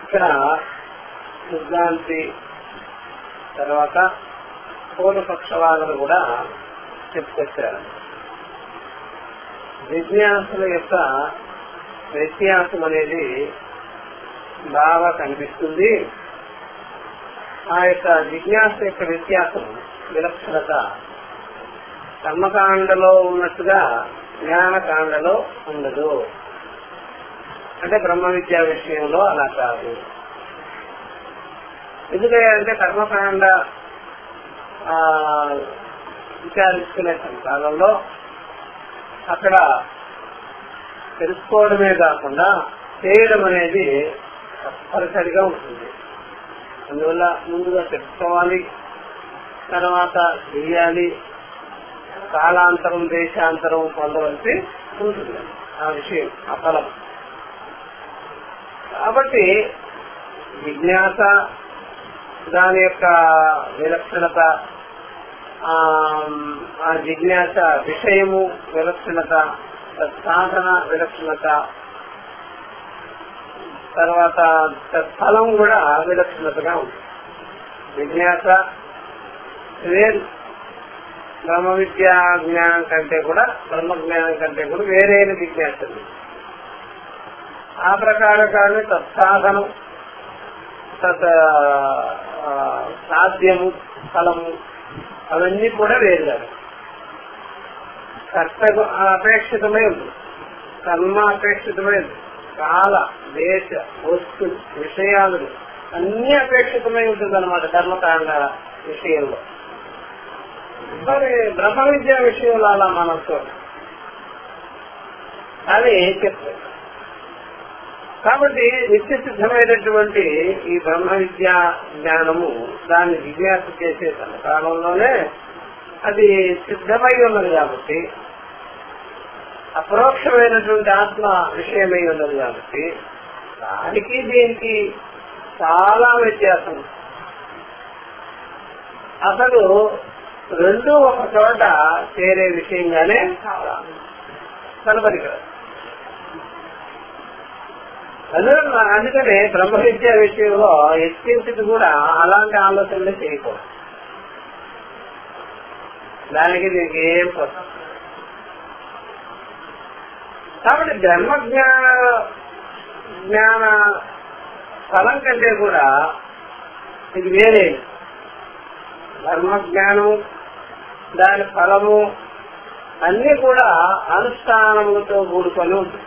ఇక్కడ సిద్ధాంతి తర్వాత పూర్వపక్షవాదులు కూడా చెప్పుకొచ్చారు. జిజ్ఞాసుల యొక్క వ్యత్యాసం అనేది బాగా కనిపిస్తుంది. ఆ యొక్క జిజ్ఞాస యొక్క వ్యత్యాసం విలక్షణత కర్మకాండలో ఉన్నట్టుగా జ్ఞానకాండలో ఉండదు. అంటే బ్రహ్మ విద్యా విషయంలో అలా కాదు. ఎందుకంటే కర్మకాండ విచారించుకునే కాలంలో అక్కడ తెలుసుకోవడమే కాకుండా చేయడం అనేది తప్పనిసరిగా ఉంటుంది. అందువల్ల ముందుగా తెలుసుకోవాలి, తర్వాత చేయాలి, కాలాంతరం దేశాంతరం పొందవలసి ఉంటుంది ఆ విషయం, ఆ ఫలం. కాబట్టి జిజ్ఞాస దాని యొక్క విలక్షణత, ఆ జిజ్ఞాస విషయము విలక్షణత, సాధన విలక్షణత, తర్వాత ఫలం కూడా విలక్షణతగా ఉంటుంది. జిజ్ఞాస వేరు, బ్రహ్మ విద్యా జ్ఞానం కంటే కూడా, బ్రహ్మ జ్ఞానం కంటే కూడా వేరైన జిజ్ఞాస. ఆ ప్రకారంగానే తత్సాధనం, తత్ సాధ్యము, ఫలము అవన్నీ కూడా వేరు. కర్త అపేక్షితమై ఉంది, కర్మ అపేక్షితమై ఉంది, కాల దేశ వస్తు విషయాలు అన్ని అపేక్షితమై ఉంటుంది అన్నమాట కర్మకాండ విషయంలో. మరి బ్రహ్మ విద్యా విషయంలో అలా మనం చూడాలి అని చెప్తారు. కాబట్టి నిత్య సిద్ధమైనటువంటి ఈ బ్రహ్మ విద్యా జ్ఞానము దాన్ని జిజ్ఞాస చేసే కాలంలోనే అది సిద్ధమై ఉన్నది కాబట్టి, అపరోక్షమైనటువంటి ఆత్మ విషయమై ఉన్నది కాబట్టి దానికి దీనికి చాలా వ్యత్యాసం. అసలు రెండు ఒక చోట చేరే విషయంగానే కనబడి కదా. అందుకనే బ్రహ్మ విద్యా విషయంలో ఎత్తించి కూడా అలాంటి ఆలోచనలు చేయకూడదు. దానికి దీనికి ఏం కోసం. కాబట్టి బ్రహ్మ జ్ఞాన ఫలం కంటే కూడా ఇది వేరే. బ్రహ్మ జ్ఞానము దాని ఫలము అన్ని కూడా అనుష్ఠానములతో కూడుకొని ఉంటుంది.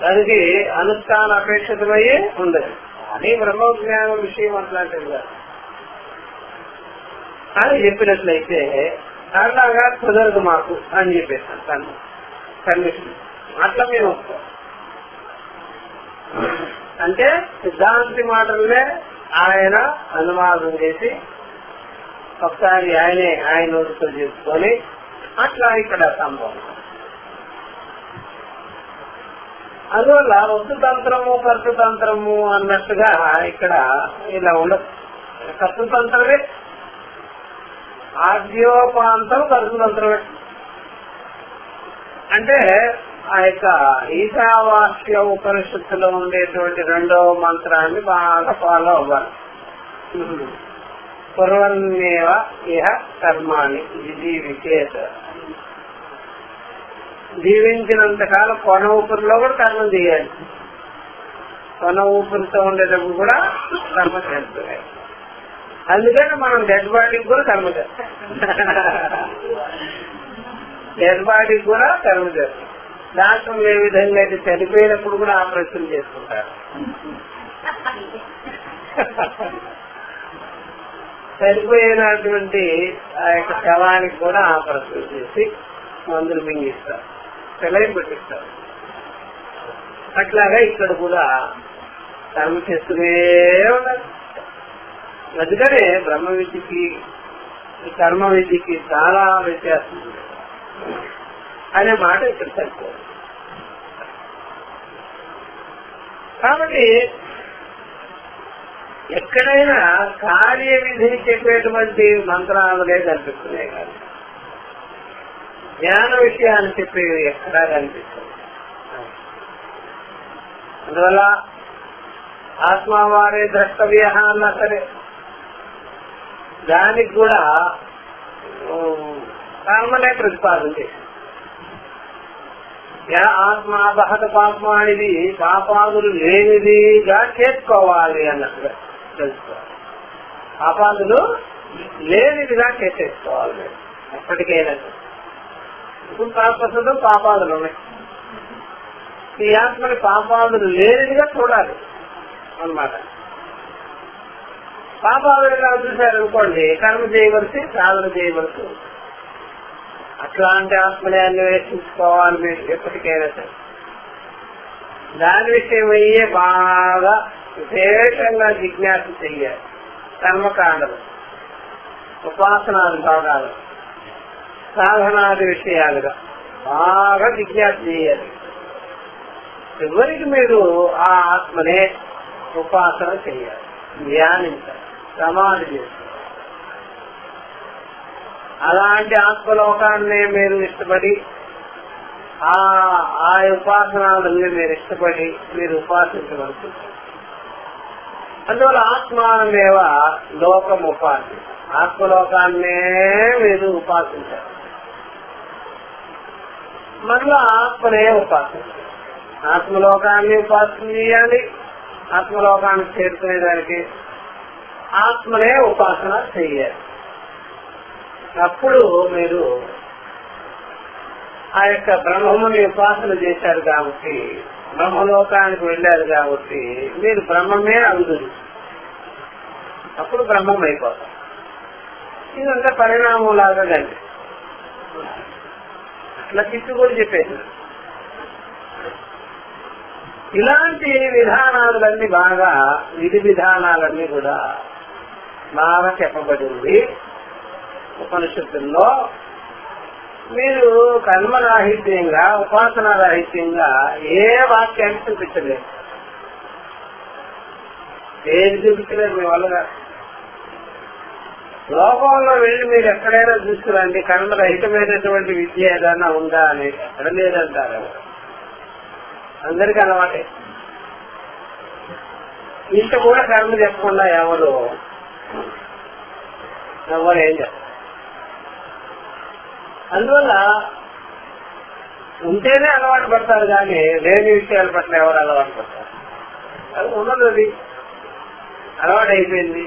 దానికి అనుష్ఠాన అపేక్షితమయ్యే ఉండదు. అని బ్రహ్మ జ్ఞానం విషయం అట్లాంటిది కాదు అని చెప్పినట్లయితే అలాగా కుదరదు మాకు అని చెప్పేస్తాను తను కన్విషన్. అట్లా మేము వస్తాం అంటే సిద్ధాంతి మాటలనే ఆయన అనువాదం చేసి ఒకసారి ఆయన నోటితో చేసుకొని అట్లా ఇక్కడ సంభవం. అందువల్ల వస్తుతంత్రము కర్తృతంత్రము అన్నట్టుగా ఇక్కడ ఇలా ఉండదు. కర్తృతంత్రమే, ఆద్యోపాంతం కర్తృతంత్రమే. అంటే ఆ యొక్క ఈశావాస్య ఉపనిషత్తులో ఉండేటువంటి రెండవ మంత్రాన్ని బాగా ఫాలో అవ్వాలి. పూర్వన్నేవ ఇహ కర్మాణి జీవికేత. జీవించినంత కాలం కొన ఊపిరిలో కూడా కర్మ చేయాలి. కొన ఊపిరితో ఉండేటప్పుడు కూడా కర్మ చేస్తున్నాయి. అందుకని మనం డెడ్ బాడీకి కూడా కర్మ చేస్తాం. డెడ్ బాడీకి కూడా కర్మ చేస్తాం. డాక్టర్లు ఏ విధంగా అయితే చనిపోయినప్పుడు కూడా ఆపరేషన్ చేసుకుంటారు. చనిపోయినటువంటి ఆ యొక్క శవానికి కూడా ఆపరేషన్ చేసి మందులు మింగిస్తారు, సెలైన్ పెట్టిస్తారు. అట్లాగా ఇక్కడ కూడా కర్మ చేస్తూనే ఉండాలి. అందుకనే బ్రహ్మ విద్యకి కర్మ విద్యకి చాలా వ్యత్యాసం అనే మాట ఇక్కడ సరిపోదు. కాబట్టి ఎక్కడైనా కార్యవిధిని చెప్పేటువంటి మంత్రాలనే కనిపిస్తున్నాయి కాదు, జ్ఞాన విషయాన్ని చెప్పేవి ఎక్కడా కనిపిస్తుంది. అందువల్ల ఆత్మవారే ద్రష్టవ్య అన్నా సరే దానికి కూడా కర్మనే ప్రతిపాదన చేసింది. ఆత్మ బహత పాపమానిది పాపాదులు లేనిదిగా చేసుకోవాలి అన్నట్టుగా తెలుసుకోవాలి. పాపాదులు లేనిదిగా చేసేసుకోవాలి ఎప్పటికైనా. ఇప్పుడు ప్రస్తుతం పాపాదులు ఉన్నాయి, ఈ ఆత్మని పాపాదులు లేనిదిగా చూడాలి అన్నమాట. పాపాదులుగా చూశారనుకోండి కర్మ చేయవలసి సాధన చేయవలసి, అట్లాంటి ఆత్మని అన్వేషించుకోవాలి మీరు ఎప్పటికైనా సరే. దాని విషయం అయ్యే బాగా విశేషంగా జిజ్ఞాస చెయ్యాలి. కర్మకాండలు, ఉపాసనాది భాగాలు, సాధనాది విషయాలుగా బాగా జిజ్ఞాస చేయాలి. చివరికి మీరు ఆ ఆత్మనే ఉపాసన చేయాలి, ధ్యానించాలి, సమాధి చేయాలి. అలాంటి ఆత్మలోకాన్ని మీరు ఇష్టపడి ఆ ఉపాసనాలని మీరు ఇష్టపడి మీరు ఉపాసించవలసి. అందువల్ల ఆత్మానమేవ లోకం ఉపాసి, ఆత్మలోకాన్నే మీరు ఉపాసించాలి. మరలా ఆత్మనే ఉపాసించాలి. ఆత్మలోకాన్ని ఉపాసన చేయాలి. ఆత్మలోకానికి చేరుకునేదానికి ఆత్మనే ఉపాసన చెయ్యాలి. అప్పుడు మీరు ఆ యొక్క బ్రహ్మముని ఉపాసన చేశారు కాబట్టి, బ్రహ్మలోకానికి వెళ్ళారు కాబట్టి మీరు బ్రహ్మమే అవుతుంది. అప్పుడు బ్రహ్మం అయిపోతాం. ఇదంతా పరిణామం లాగా కండి. అట్లా చిత్తు కూడా చెప్పేసి ఇలాంటి విధానాలన్నీ బాగా విధి విధానాలన్నీ కూడా బాగా చెప్పబడింది ఉపనిషత్తుల్లో. మీరు కర్మరాహిత్యంగా ఉపాసన రాహిత్యంగా ఏ వాక్యాన్ని చూపించలేదు, ఏది చూపించలేదు మీ వల్ల. లోకంలో వెళ్ళి మీరు ఎక్కడైనా చూసుకురండి కర్మరహితమైనటువంటి విద్య ఏదైనా ఉందా అని. ఎక్కడ లేదంటారు, అందరికీ అలవాటే. ఇంత కూడా కర్మ చెప్పకుండా ఎవరు ఏం చెప్పారు. అందువల్ల ఉంటేనే అలవాటు పడతారు కానీ లేని విషయాల పట్ల ఎవరు అలవాటు పడతారు? అది ఉన్నది, అది అలవాటు అయిపోయింది.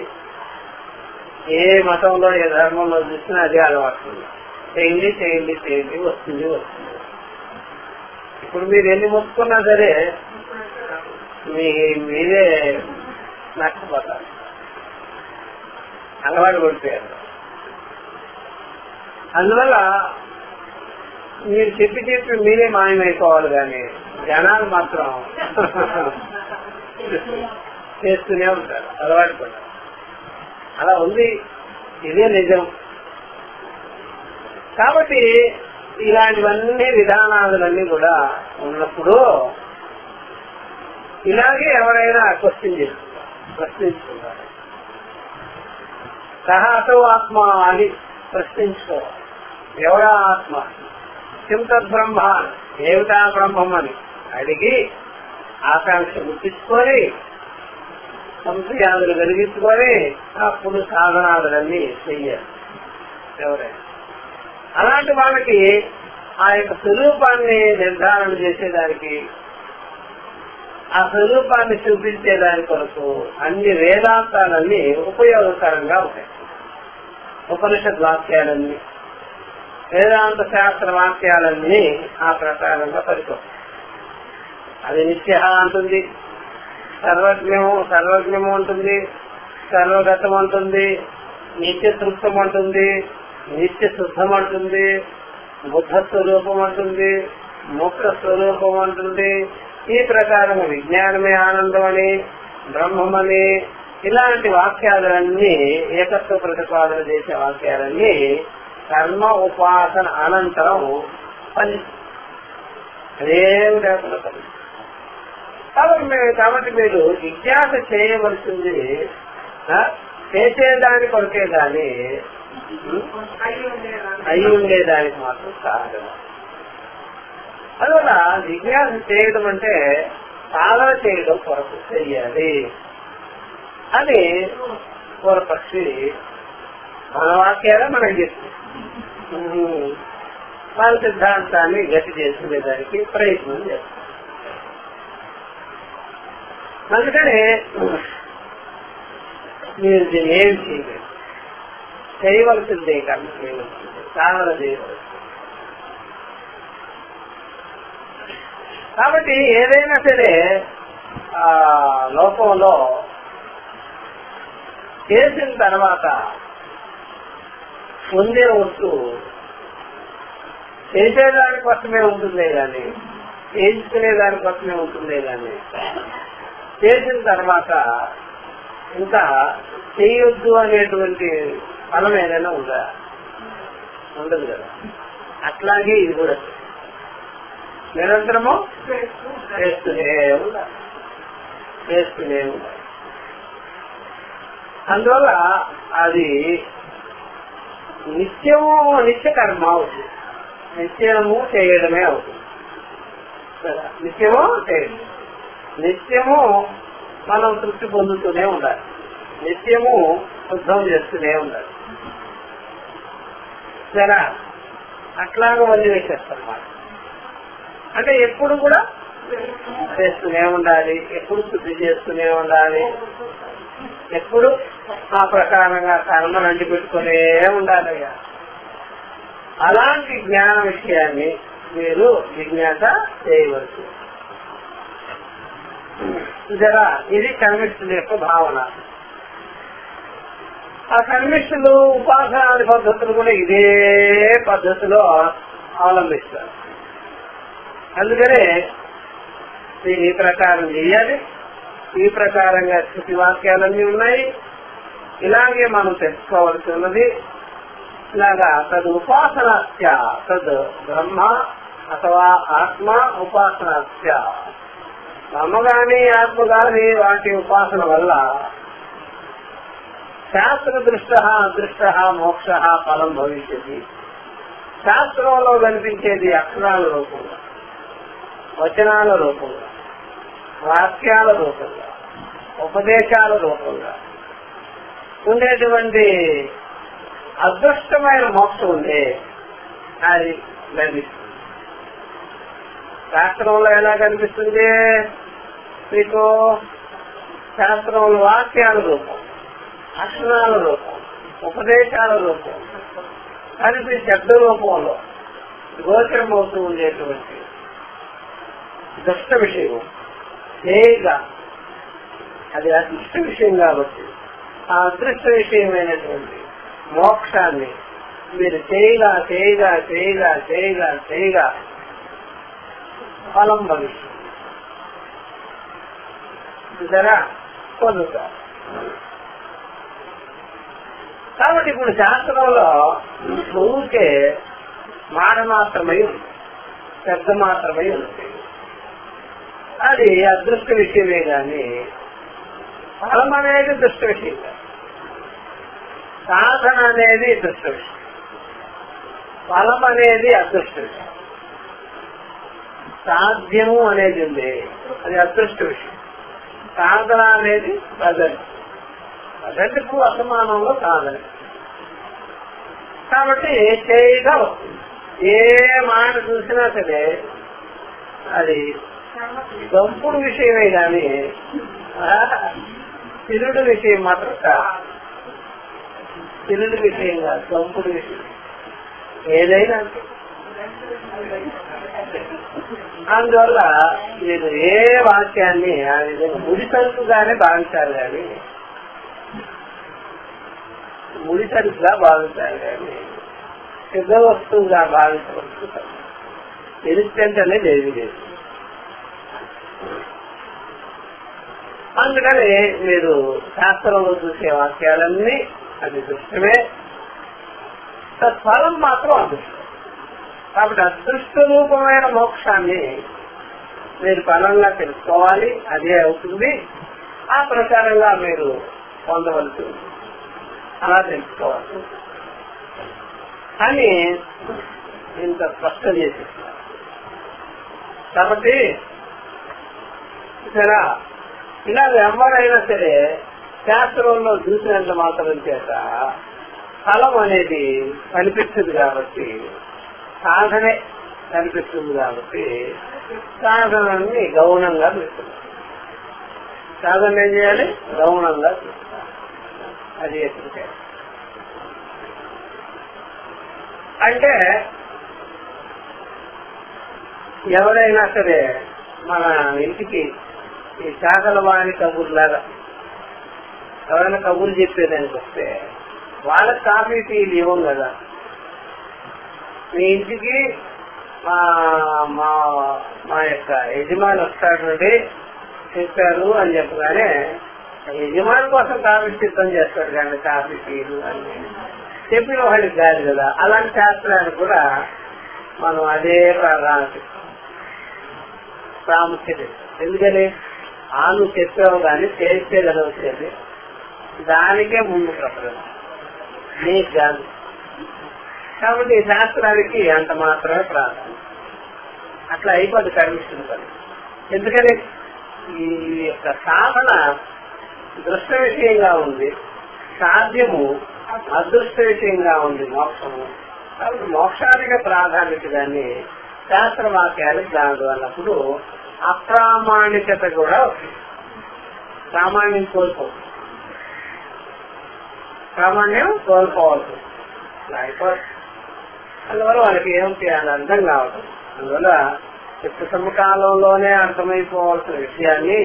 ఏ మతంలో ఏ ధర్మంలో చూసినా అదే అలవాటు. చేయండి చేయండి చేయండి, వస్తుంది వస్తుంది. ఇప్పుడు మీరు ఎన్ని మొక్కుకున్నా సరే మీరే నష్టపోతారు, అలవాటు పడిపోయారు. అందువల్ల మీరు చెప్పి చెప్పి మీరే మాయమైపోవాలి కానీ జనాలు మాత్రం చేస్తూనే ఉంటారు, అలవాటు పడ్డారు. అలా ఉంది, ఇదే నిజం. కాబట్టి ఇలాంటివన్నీ విధానాలన్నీ కూడా ఉన్నప్పుడు ఇలాగే ఎవరైనా ప్రశ్నించుకుంటారు. సహాతో ఆత్మ అని ప్రశ్నించుకోవాలి. ఎవరా ఆత్మ, చింతద్బ్రహ్మ, ఏమిటా బ్రహ్మం అని అడిగి ఆకాంక్ష గుర్తించుకొని సంశయాదులు కలిగించుకొని అప్పుడు సాధనాదులన్నీ చెయ్యాలి ఎవరైనా. అలాంటి వాళ్ళకి ఆ యొక్క స్వరూపాన్ని నిర్ధారణ చేసేదానికి, ఆ స్వరూపాన్ని చూపించేదాని కొరకు అన్ని వేదాంతాలన్నీ ఉపయోగకరంగా ఉంటాయి. ఉపనిషత్ వాక్యాలన్నీ, వేదాంత శాస్త్ర వాక్యాలన్నీ ఆ ప్రకారంగా పరికోవాలి. అది నిత్య అంటుంది, సర్వజ్ఞము ఉంటుంది, సర్వగతం ఉంటుంది, నిత్య తృప్తం ఉంటుంది, నిత్య శుద్ధం అంటుంది, బుద్ధ స్వరూపం అంటుంది, ముక్త స్వరూపం అంటుంది. ఈ ప్రకారం విజ్ఞానమే ఆనందం అని, బ్రహ్మమని, ఇలాంటి వాక్యాలన్నీ ఏకత్వ ప్రతిపాదన చేసే వాక్యాలన్నీ కర్మ ఉపాసన అనంతరం అదేం లేకుండా కాబట్టి మీరు జిజ్ఞాస చేయవలసింది చేసేదాని కొరకే గాని అయి ఉండేదానికి మాత్రం కాదు. అందువల్ల జిజ్ఞాస చేయడం అంటే సాధన చేయడం కొరకు చెయ్యాలి. అని పూర్వపక్షి మన వాక్యాలే మనకు చెప్తుంది. వాళ్ళ సిద్ధాంతాన్ని గట్టి చేసుకునేదానికి ప్రయత్నం చేస్తారు. అందుకని మీరు దీన్ని ఏం చేయలేదు, చేయవలసిందే కర్మ చేయవలసిందే, సాధన చేయవలసింది. కాబట్టి ఏదైనా సరే ఆ లోకంలో చేసిన తర్వాత పొందే వస్తువు చేసేదాని కోసమే ఉంటుందే గాని, చేయించుకునే దానికోసమే ఉంటుందే గాని, చేసిన తర్వాత ఇంకా చేయొద్దు అనేటువంటి ఫలం ఏదైనా ఉందా? ఉండదు కదా. అట్లాగే ఇది కూడా నిరంతరము చేస్తూనే ఉండాలి. అందువల్ల అది నిత్య కర్మ అవుతుంది, నిత్యము చేయడమే అవుతుంది. నిత్యము చేయడం, నిత్యము మనం తృప్తి పొందుతూనే ఉండాలి, నిత్యము శుద్ధం చేస్తూనే ఉండాలి. సరే, అట్లాగా వదిలివేసేస్తారన్నమాట. అంటే ఎప్పుడు కూడా చేస్తూనే ఉండాలి, ఎప్పుడు శుద్ధి చేస్తూనే ఉండాలి, ఎప్పుడు ఆ ప్రకారంగా కర్మను అంటి పెట్టుకునే ఉండాలి. అలాంటి జ్ఞాన విషయాన్ని మీరు జిజ్ఞాస చేయవచ్చు. జరా ఇది కర్మిష్ఠుల యొక్క భావన. ఆ కర్మిష్ఠులు ఉపాసనాది పద్ధతులు కూడా ఇదే పద్ధతిలో అవలంబిస్తారు. అందుకనే ఈ ప్రకారం చేయాలి, ఈ ప్రకారంగా స్థితి వాక్యాలన్నీ ఉన్నాయి, ఇలాగే మనం తెలుసుకోవాల్సి ఉన్నది. ఇలాగా తదు ఉపాసనాస్య, తద్ బ్రహ్మ అథవా ఆత్మ ఉపాసనాస్య, బ్రహ్మ గాని ఆత్మ గాని వాటి ఉపాసన వల్ల శాస్త్ర దృష్ట అదృష్ట మోక్ష ఫలం భవిష్యతి. శాస్త్రంలో కనిపించేది అక్షరాల రూపంగా, వచనాల రూపంగా, వాక్యాల రూపంగా, ఉపదేశాల రూపంగా ఉండేటువంటి అదృష్టమైన మోక్షం ఉండే అది లభిస్తుంది. శాస్త్రంలో ఎలా కనిపిస్తుంది మీకు? శాస్త్రంలో వాక్యాల రూపం, అక్షరాల రూపం, ఉపదేశాల రూపం కలిపి శబ్ద రూపంలో గోచరమవుతూ ఉండేటువంటి దుష్ట విషయం చేయగా, అది అదృష్ట విషయం కాబట్టి ఆ అదృష్ట విషయమైనటువంటి మోక్షాన్ని మీరు చేయగా చేయగా చేయగా చేయగా చేయగా ఫలం భవిష్యత్ పొందుతారు. కాబట్టి ఇప్పుడు శాస్త్రంలో ఊరికే మాట మాత్రమై ఉంది, శబ్ద మాత్రమై ఉంది. అది అదృష్ట విషయమే గాని ఫలం అనేది దుష్ట విషయం కాదు. సాధన అనేది దుష్ట విషయం, ఫలం అనేది అదృష్ట విషయం. సాధ్యము అనేది ఉంది, అది అదృష్ట విషయం. సాధన అనేది ప్రజెంట్కు అసమానంలో సాధన. కాబట్టి చేయగా వస్తుంది. ఏ మాట చూసినా సరే అది గంపుడు విషయమే కానీ తిరుడు విషయం మాత్రం కాదు. తిరుడు విషయం కాదు, గంపుడు విషయం ఏదైనా. అందువల్ల మీరు ఏ వాక్యాన్ని ఆ విధంగా ముడిసరుకుగానే భావించాలి కానీ, ముడిసరుకుగా భావించాలి కానీ సిద్ధ వస్తువుగా భావించవచ్చు. ఇన్స్టెంట్ అనేది ఏది లేదు. అందుకని మీరు శాస్త్రంలో చూసే వాక్యాలన్నీ అది దృష్టమే, తత్ఫలం మాత్రం అదృష్టం. కాబట్టి అదృష్ట రూపమైన మోక్షాన్ని మీరు ఫలంగా తెలుసుకోవాలి, అదే అవుతుంది. ఆ ప్రకారంగా మీరు పొందవలసి ఉంది, అలా తెలుసుకోవాలి అని ఇంత స్పష్టం చేసేస్తారు. కాబట్టి ఇలా ఎవరైనా సరే శాస్త్రంలో చూసినంత మాత్రం చేత ఫలం అనేది కనిపిస్తుంది కాబట్టి, సాధనే కనిపిస్తుంది కాబట్టి సాధనాన్ని గౌణంగా తీసుకున్నాం. సాధన ఏం చేయాలి? గౌణంగా తీసుకున్నాం. అది ఎత్తుకే. అంటే ఎవరైనా సరే మన ఇంటికి ఈ శాఖల వాణి కబుర్లాగా ఎవరైనా కబుర్లు చెప్పేదానికి వస్తే వాళ్ళకి కాఫీ టీలు ఇవ్వం కదా. మీ ఇంటికి మా యొక్క యజమాని వస్తాడండి చెప్పారు అని చెప్పగానే యజమాని కోసం కాఫీ సిద్ధం చేస్తాడు కానీ కాఫీ టీలు అని చెప్పిన వాళ్ళకి కాదు కదా. అలాంటి శాస్త్రానికి కూడా మనం అదే ప్రాముఖ్యత. ఎందుకని నువ్వు చెప్పావు కానీ చేస్తే కదా వచ్చేది, దానికే ముందు ప్రపంచం నీకు కాదు. కాబట్టి ఈ శాస్త్రానికి అంత మాత్రమే ప్రాధాన్యం. అట్లా అయిపోద్ది కర్మిస్తుంది పని. ఎందుకని ఈ యొక్క సాధన దృష్ట విషయంగా ఉంది, సాధ్యము అదృష్ట విషయంగా ఉంది మోక్షము. కాబట్టి మోక్షానికి ప్రాధాన్యత కానీ శాస్త్రవాక్యాలకు దాని అన్నప్పుడు అప్రామాణికత కూడా వస్తుంది. ప్రామాణ్యం కోల్పోతుంది, ప్రామాణ్యం కోల్పోవచ్చు. అందువల్ల వాళ్ళకి ఏం చేయాలి అర్థం కావడం. అందువల్ల చిత్త సమకాలంలోనే అర్థమైపోవాల్సిన విషయాన్ని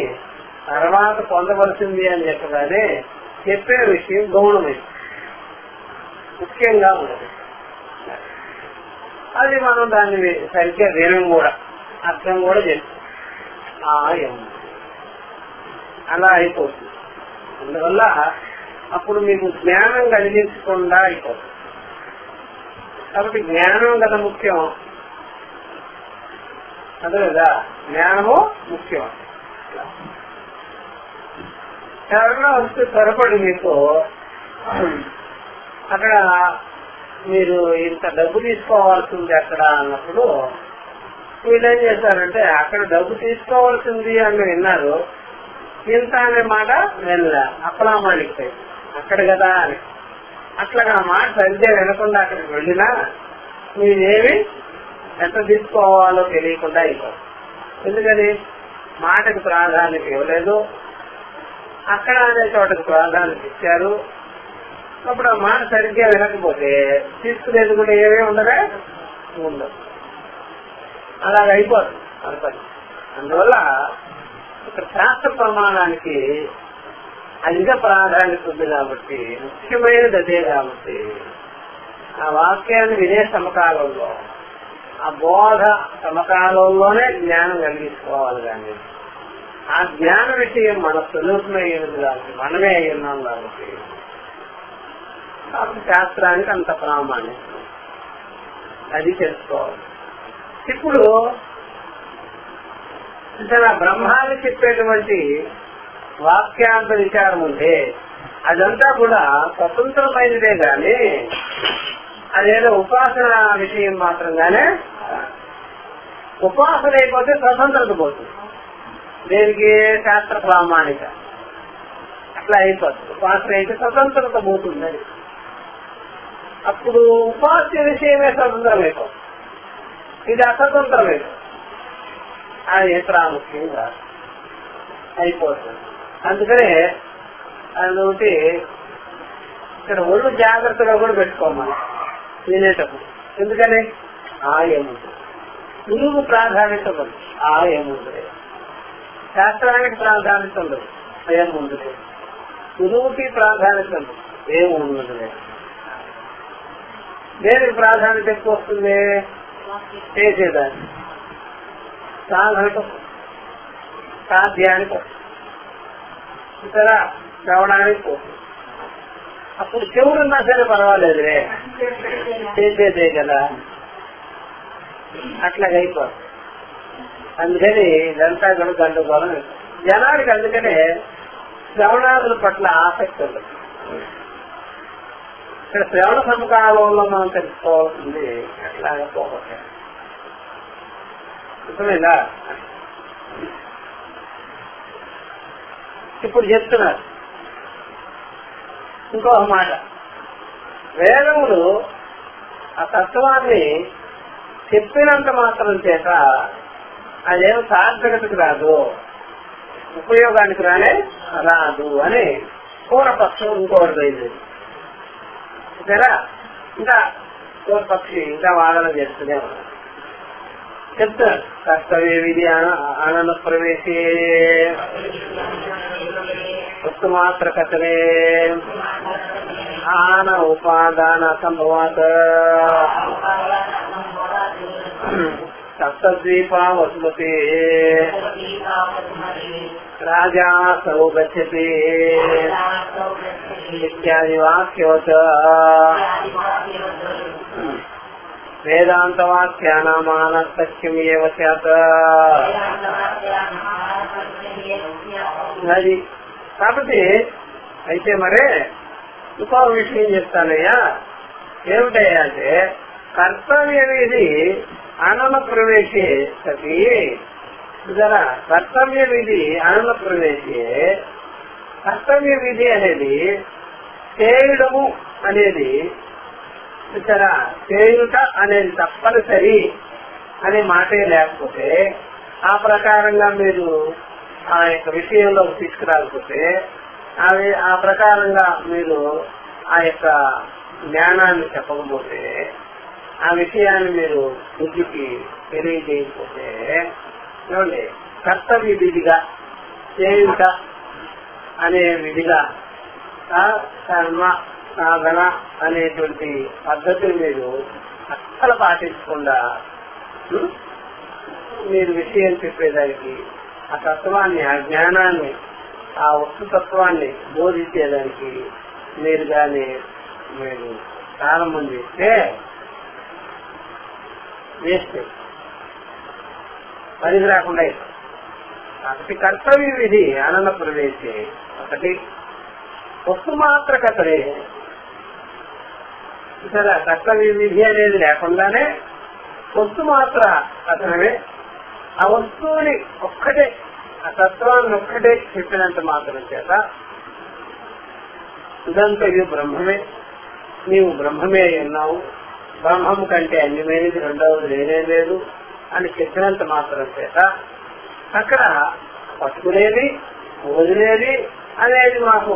తర్వాత పొందవలసింది అని చెప్పగానే చెప్పే విషయం గౌణమైంది, ముఖ్యంగా ఉన్నది. అది మనం దాన్ని సరిగ్గా వినం కూడా, అర్థం కూడా చేస్తాం. అలా అయిపోతుంది. అందువల్ల అప్పుడు మీకు జ్ఞానం కలిగించకుండా అయిపోతుంది. కాబట్టి జ్ఞానం కదా ముఖ్యం, అదే కదా, జ్ఞానము ముఖ్యం. ఎవరైనా వస్తే త్వరపడి మీకు అక్కడ మీరు ఇంత డబ్బు తీసుకోవాల్సింది అక్కడ అన్నప్పుడు వీళ్ళేం చేశారంటే అక్కడ డబ్బు తీసుకోవాల్సింది అని విన్నారు, ఇంత అనే మాట వెళ్ళ అప్రామాణిక అక్కడ కదా అని. అట్లాగా మాట సరిగ్గా వినకుండా అక్కడికి వెళ్ళినా మీరేమి ఎంత తీసుకోవాలో తెలియకుండా అయిపోతుంది. ఎందుకని మాటకు ప్రాధాన్యత ఇవ్వలేదు, అక్కడ అనే చోటకు ప్రాధాన్యత ఇచ్చారు. అప్పుడు ఆ మాట సరిగ్గా వినకపోతే తీసుకునేది కూడా ఏమేమి ఉండదా ఉండదు. అలాగ అయిపోతుంది మన పని. అందువల్ల ఇక్కడ శాస్త్ర ప్రమాణానికి అధిక ప్రాధాన్యత ఉంది కాబట్టి, ముఖ్యమైనది అదే కాబట్టి ఆ వాక్యాన్ని వినే సమకాలంలో, ఆ బోధ సమకాలంలోనే జ్ఞానం కలిగించుకోవాలి. కానీ ఆ జ్ఞాన విషయం మన స్వరూపమయ్యేది కాబట్టి, మనమే అయి ఉన్నాం కాబట్టి శాస్త్రానికి అంత ప్రామాణ్యం, అది తెలుసుకోవాలి. ఇప్పుడు బ్రహ్మాన్ని చెప్పేటువంటి వాక్యాంత విచారం ఉంటే అదంతా కూడా స్వతంత్రమైనదే గాని అదేదో ఉపాసన విషయం మాత్రంగానే. ఉపాసన అయిపోతే స్వతంత్రత పోతుంది, దేనికి శాస్త్ర ప్రామాణిక అట్లా అయిపోతుంది. ఉపాసన అయితే స్వతంత్రత పోతుంది. అప్పుడు ఉపాస్య విషయమే స్వతంత్రమైపోతుంది, ఇది అస్వతంత్రమైపోతుంది. అది ప్రాముఖ్యంగా అయిపోతుంది. అందుకనే అదొకటి ఇక్కడ ఒళ్ళు జాగ్రత్తగా కూడా పెట్టుకోమని వినేటప్పుడు. ఎందుకని ఏముంది, గురువు ప్రాధాన్యత ఉంది, ఏముంది. శాస్త్రానికి ప్రాధాన్యత ఉండదు, ఏముంది. గురువుకి ప్రాధాన్యత ఉండదు, ఏముండదు. దేనికి ప్రాధాన్యత ఎక్కువ వస్తుంది? చేసేదాన్ని, సాధనకు, సాధ్యానికి, ఇతర శ్రవణానికి పోతుంది. అప్పుడు చెవులున్నా సరే పర్వాలేదులే, చేసేదే కదా, అట్లాగ అయిపోతుంది. అందుకని ఇదంతా కూడా గండుకోవడం జనానికి. అందుకనే శ్రవణాదుల పట్ల ఆసక్తి ఉండదు. ఇక్కడ శ్రవణ సమకాలంలో మనం తెలుసుకోవాల్సింది అట్లాగా పోగొట్టాలి. అర్థమైందా? ఇప్పుడు చెప్తున్నారు ఇంకొక మాట, వేదములు ఆ తత్వాన్ని చెప్పినంత మాత్రం చేత అదేం సార్థకతకు రాదు, ఉపయోగానికి రాదు అని పూర్వపక్షం ఇంకోటి అయింది సరే. ఇంకా పూర్వపక్షి ఇంకా వాదన చేస్తూనే ఉన్నాడు. చెప్తాడు కర్తవ్య విధి అనన ప్రవేశే వస్తు మాత్ర కథనే ఆన ఉపాదాన సంభవాత్ సప్తద్వీపా వసుమతి రాజా సౌ గచ్చతి ఇత్యాది వాక్యవత్ వేదాంత వాక్యానామానస్తక్యం ఏవ స్యాత్. అది కాబట్టి అయితే మరే ఇంకో విషయం చెప్తానయ్యా, ఏమిటయ్యా అంటే కర్తవ్య విధి అనన ప్రవేశే సతి జరా కర్తవ్య విధి అనన ప్రవేశే. కర్తవ్య విధి అనేది చేయడము అనేది సరే, చేయుట అనేది తప్పనిసరి అనే మాటే లేకపోతే ఆ ప్రకారంగా మీరు ఆ యొక్క విషయంలో తీసుకురాకపోతే ఆ ప్రకారంగా మీరు ఆ యొక్క జ్ఞానాన్ని చెప్పకపోతే ఆ విషయాన్ని మీరు బుద్ధికి తెలియజేయకపోతే చూడండి కర్తవ్య విధిగా చేయుట అనే విధిగా కర్మ సాధన అనేటువంటి పద్ధతిని మీరు అస్సలు పాటించకుండా మీరు విషయం చెప్పేదానికి ఆ తత్వాన్ని ఆ జ్ఞానాన్ని ఆ వస్తుతత్వాన్ని బోధించేదానికి మీరు కానీ మీరు ప్రారంభం చేస్తే వేస్తే పనికి రాకుండా ఒకటి కర్తవ్య విధి అనన ప్రవేశే, ఒకటి వస్తు మాత్ర కథనే సరే. కర్తవ్య విధి అనేది లేకుండానే వస్తు మాత్ర కథనమే, ఆ వస్తువుని ఒక్కటే ఆ తత్వాన్ని ఒక్కటే చెప్పినంత మాత్రం చేత ఇదంతయు బ్రహ్మమే, నీవు బ్రహ్మమే ఉన్నావు, బ్రహ్మం కంటే అన్యమైనది రెండవది లేనే లేదు అని చెప్పినంత మాత్రం చేత అక్కడ పట్టుకునేది వదిలేది అనేది మాకు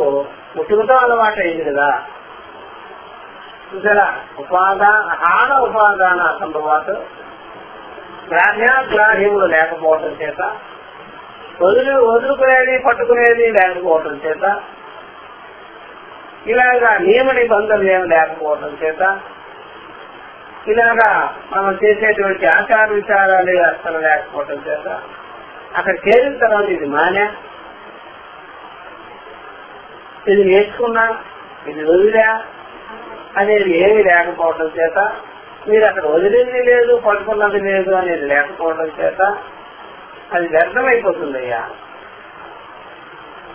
పుట్టుకతో అలవాటు అయింది కదా. చూసారా ఆన ఉపాదాన సంభవాత్ గ్రాహ్యములు లేకపోవటం చేత వదులుకునేది పట్టుకునేది లేకపోవటం చేత ఇలాగా నియమ నిబంధనలు ఏమి లేకపోవటం చేత ఇలాగా మనం చేసేటువంటి ఆచార విచారాలు అసలు లేకపోవటం చేత అక్కడ చేరిన తర్వాత ఇది మానే, ఇది నేర్చుకున్నా, ఇది వదిలా అనేది ఏమీ లేకపోవడం చేత మీరు అక్కడ వదిలింది లేదు పట్టుకున్నది లేదు అనేది లేకపోవడం చేత అది వ్యర్థమైపోతుందయ్యా.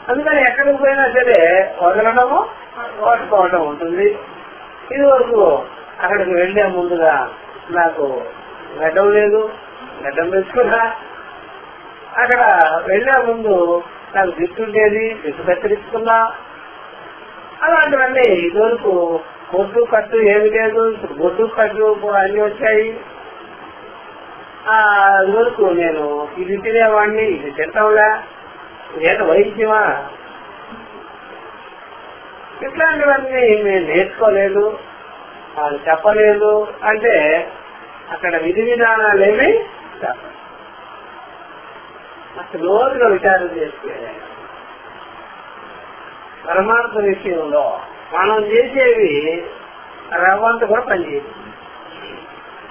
అందుకని ఎక్కడికి పోయినా సరే వదలడము పట్టుకోవడం ఉంటుంది. ఇది వరకు అక్కడికి వెళ్లే ముందుగా నాకు గడ్డం లేదు, గడ్డం పెంచుకున్నా, అక్కడ వెళ్లే ముందు నాకు దిట్టుండేది, దిట్టు కత్తిరించుకున్నా, అలాంటివన్నీ ఇదివరకు బొడ్డు కట్టు ఏమి లేదు, ఇప్పుడు బొడ్డు కట్టు అన్ని వచ్చాయి. ఇదివరకు నేను ఇది తినేవాడిని, ఇది తింటాంలే, ఏదో వైద్యమా, ఇట్లాంటివన్నీ నేను నేర్చుకోలేదు, వాళ్ళు చెప్పలేదు అంటే అక్కడ విధి విధానాలేమి చెప్పాలి. అసలు రోజుగా విచారం చేస్తే పరమార్థ విషయంలో మనం చేసేవి రవ్వంత కూడా పనిచేయదు.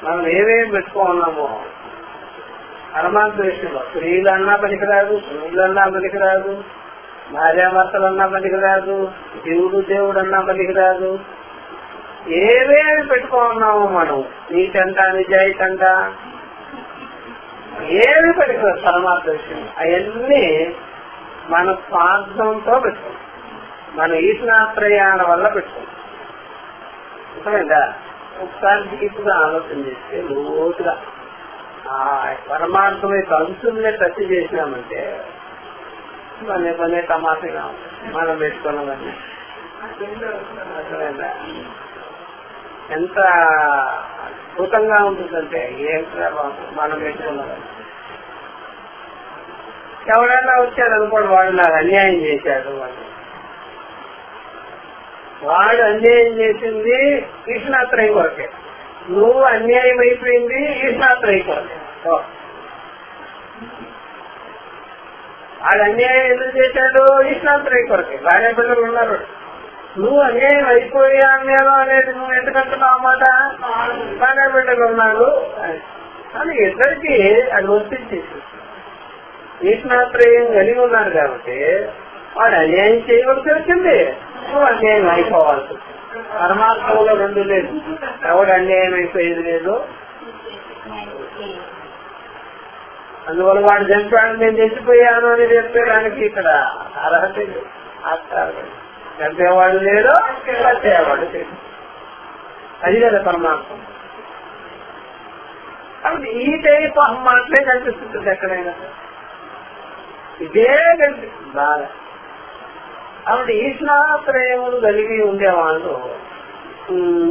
మనం ఏమేమి పెట్టుకున్నామో పరమార్థ విషయంలో స్త్రీలన్నా పనికిరాదు, పురుషులన్నా పనికిరాదు, భార్యాభర్తలన్నా పనికిరాదు, దేవుడు అన్నా పనికిరాదు. ఏమేమి పెట్టుకున్నామో మనం నీటంట నిజాయితంట ఏమి పనికిరాదు పరమార్థ విషయం. అవన్నీ మన స్వార్థంతో పెట్టుకుంటాం, మన ఈశ్వరాశ్రయాల వల్ల పెట్టుకుంటాం. అర్థమైందా? ఒకసారి డీప్గా ఆలోచన చేస్తే లోతుగా ఆ పరమార్థమై అంశుల్నే టచ్ చేసినామంటే పనే తమాషగా మనం పెట్టుకున్నవన్నీ ఎంత అద్భుతంగా ఉంటుందంటే ఏంట్రా బాబు మనం పెట్టుకున్నాం. ఎవరైనా వచ్చాడు అనుకోండి, వాడు నాకు అన్యాయం చేశాడు అని. వాడు అన్యాయం చేసింది కృష్ణాత్రయం కొరకే, నువ్వు అన్యాయం అయిపోయింది కృష్ణాత్రయం కొరకే. వాడు అన్యాయం ఎందుకు చేశాడు? కృష్ణాత్రయం కొరకే. భార్య బిడ్డలు ఉన్నారు, నువ్వు అన్యాయం అయిపోయాను అనేది నువ్వు ఎందుకంటున్నావు అన్నమాట. భార్య బిడ్డలు ఉన్నారు అని ఇద్దరికి అది వర్తించేసి కృష్ణాత్రయం కలిగి ఉన్నారు కాబట్టి వాడు అన్యాయం చేయవలసి వచ్చింది, నువ్వు అన్యాయం అయిపోవాల్సి. పరమాత్మలో రెండు లేదు, ఎవడు అన్యాయం అయిపోయేది లేదు. అందువల్ల వాడు చంపాడు, నేను చచ్చిపోయాను అని చెప్పేదానికి ఇక్కడ అర్హత లేదు. చంపేవాడు లేడు, చంపేవాడు లేదు. అది కదా పరమాత్మ. కాబట్టి ఈ టైప్ ఆఫ్ మాటలే కనిపిస్తుంది ఎక్కడైనా, ఇదే కనిపిస్తుంది బాగా. కాబట్టి ఈశ్వరాశ్రయములు కలిగి ఉండేవాళ్ళు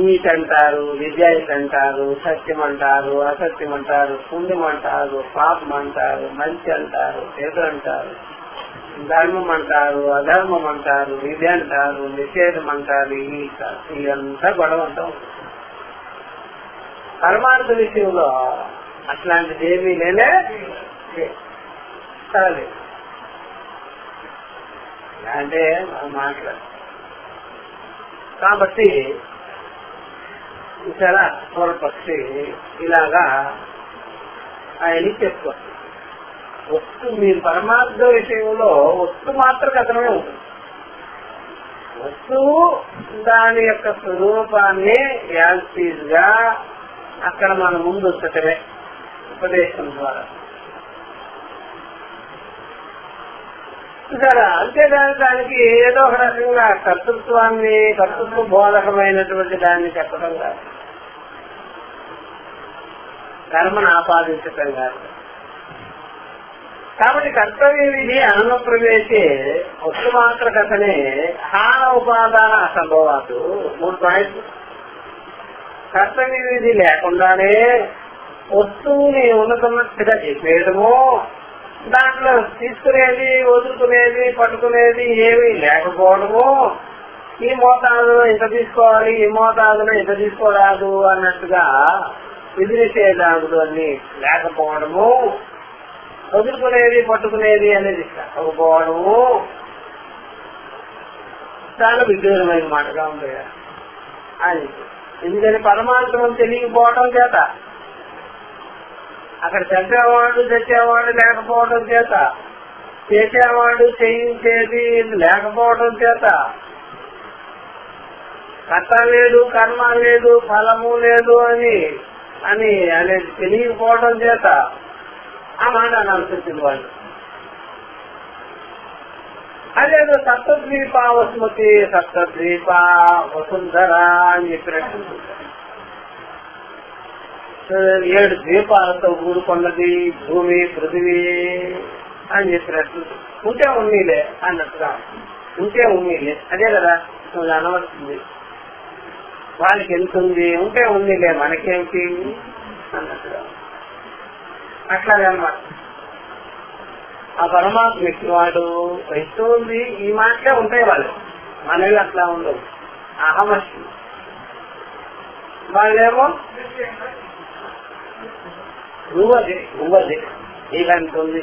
నీట్ అంటారు, విద్యాయిత్ అంటారు, సత్యం అంటారు, అసత్యం అంటారు, పుణ్యం అంటారు, పాపం అంటారు, మంచి అంటారు, చెడు అంటారు, ధర్మం అంటారు, అధర్మం అంటారు, విధి అంటారు, నిషేధం అంటారు. ఇదంతా గొడవ అంటాం. పరమార్థ విషయంలో అట్లాంటిది ఏమీ లేనే సరే అంటే మాట్లాడు. కాబట్టి చాలా పూర్వపక్షి ఇలాగా ఆయనకి చెప్పుకోవచ్చు. వస్తు మీరు పరమార్థ విషయంలో వస్తు మాత్ర కథనమే ఉంటుంది. వస్తువు దాని యొక్క స్వరూపాన్ని యాక్టీవ్ గా అక్కడ మన ముందు వచ్చటమే ఉపదేశం ద్వారా. సరే, అంతేగాని దానికి ఏదో ఒక రకంగా కర్తృత్వ బోధకమైనటువంటి దాన్ని చెప్పడం కాదు, కర్మను ఆపాదించటం కాదు. కాబట్టి కర్తవ్య విధి అనుప్రవేశే వస్తు మాత్ర కథనే హాన ఉపాదాన అసంభవాలు 3 పాయింట్లు. కర్తవ్య విధి లేకుండానే వస్తువుని ఉన్నతున్నట్టుగా చెప్పేయడము, దాంట్లో తీసుకునేది వదులుకునేది పట్టుకునేది ఏమీ లేకపోవడము, ఈ మోతాదులో ఇంత తీసుకోవాలి ఈ మోతాదులో ఇంత తీసుకోరాదు అన్నట్టుగా విధి నిషేధాదులు అన్ని లేకపోవడము, వదులుకునేది పట్టుకునేది అనేది లేకపోవడము చాలా విడ్డూరమైన మాటగా ఉంది అని. ఎందుకని పరమార్థం తెలియకపోవడం చేత, అక్కడ చంపేవాడు చచ్చేవాడు లేకపోవడం చేత, చేసేవాడు చేయించేది లేకపోవడం చేత, కర్త లేదు కర్మ లేదు ఫలము లేదు అని అనేది తెలియకపోవడం చేత ఆ మాట అనుసరించింది వాళ్ళు. అదేదో సప్తద్వీప వసుమతి సప్తద్వీప వసుంధర అని చెప్పినట్టు 7 ద్వీపాలతో కూడుకున్నది భూమి పృథివీ అని చెప్పినట్టు. ఉంటే ఉన్నీలే అన్నట్టుగా, ఉంటే ఉన్నీలే అదే కదా నువ్వు అనవలసింది. వాళ్ళకి ఎంత ఉంది, ఉంటే ఉన్నీలే మనకేంటి అన్నట్టుగా. అట్లాగే అన్నమాట. ఆ పరమాత్మ వాడు వస్తూ ఉంది, ఈ మాటలే ఉంటాయి వాళ్ళు. మనవి అట్లా ఉండవు. అహమస్మి వాళ్ళేమో నువ్వది నీకంత ఉంది,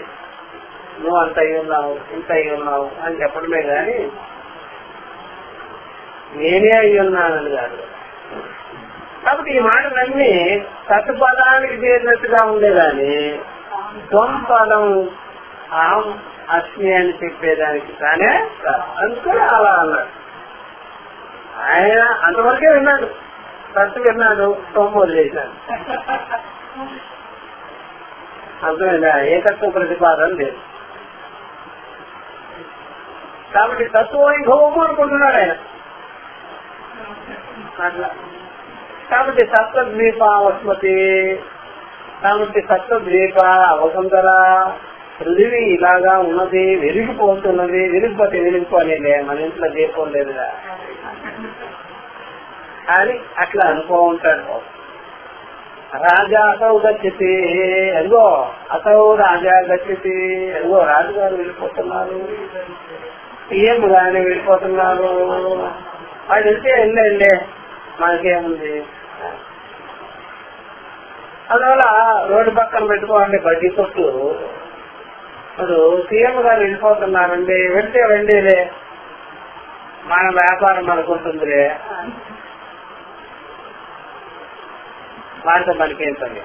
నువ్వు అంత అయి ఉన్నావు ఇంత అయి ఉన్నావు అని చెప్పడమే గాని నేనే అయి ఉన్నానని కాదు. కాబట్టి ఈ మాటలన్నీ సత్పదానికి చేరినట్టుగా ఉండేదాన్ని స్వంపదం అహం అస్మి అని చెప్పేదానికి కానీ అందుకని అలా అన్నాడు. ఆయన అంతవరకే విన్నాడు, సత్తు విన్నాడు, సొమ్ము వదిలేశాడు. అర్థమైందా? ఏకత్వ ప్రతిపాదన లేదు. కాబట్టి తత్వవైభవము అనుకుంటున్నాడు ఆయన అట్లా. కాబట్టి సప్తద్వీప వసుమతి, కాబట్టి సప్తద్వీప వసుంధర పృథివీ ఇలాగా ఉన్నది, విరిగిపోతున్నది, విరిగిపోతే విరిగిపోలేదే, మన ఇంట్లో దీపం లేదుగా అని అట్లా అనుకో ఉంటాడు. రాజా అసౌ గచ్చతి, అదిగో అసౌ రాజా గచ్చతి, అదిగో రాజుగారు వెళ్ళిపోతున్నారు, సీఎం గాని వెళ్ళిపోతున్నారు, వాడు వెళ్తే వెళ్ళే మనకేముంది. అందువల్ల రోడ్డు పక్కన పెట్టుకోండి బడ్డీ కొట్లు. ఇప్పుడు సీఎం గారు వెళ్ళిపోతున్నారండి, వెళ్తే వెళ్ళేలే, మన వ్యాపారం మనకుంటుందిలే, వాటితో మనకేం పని.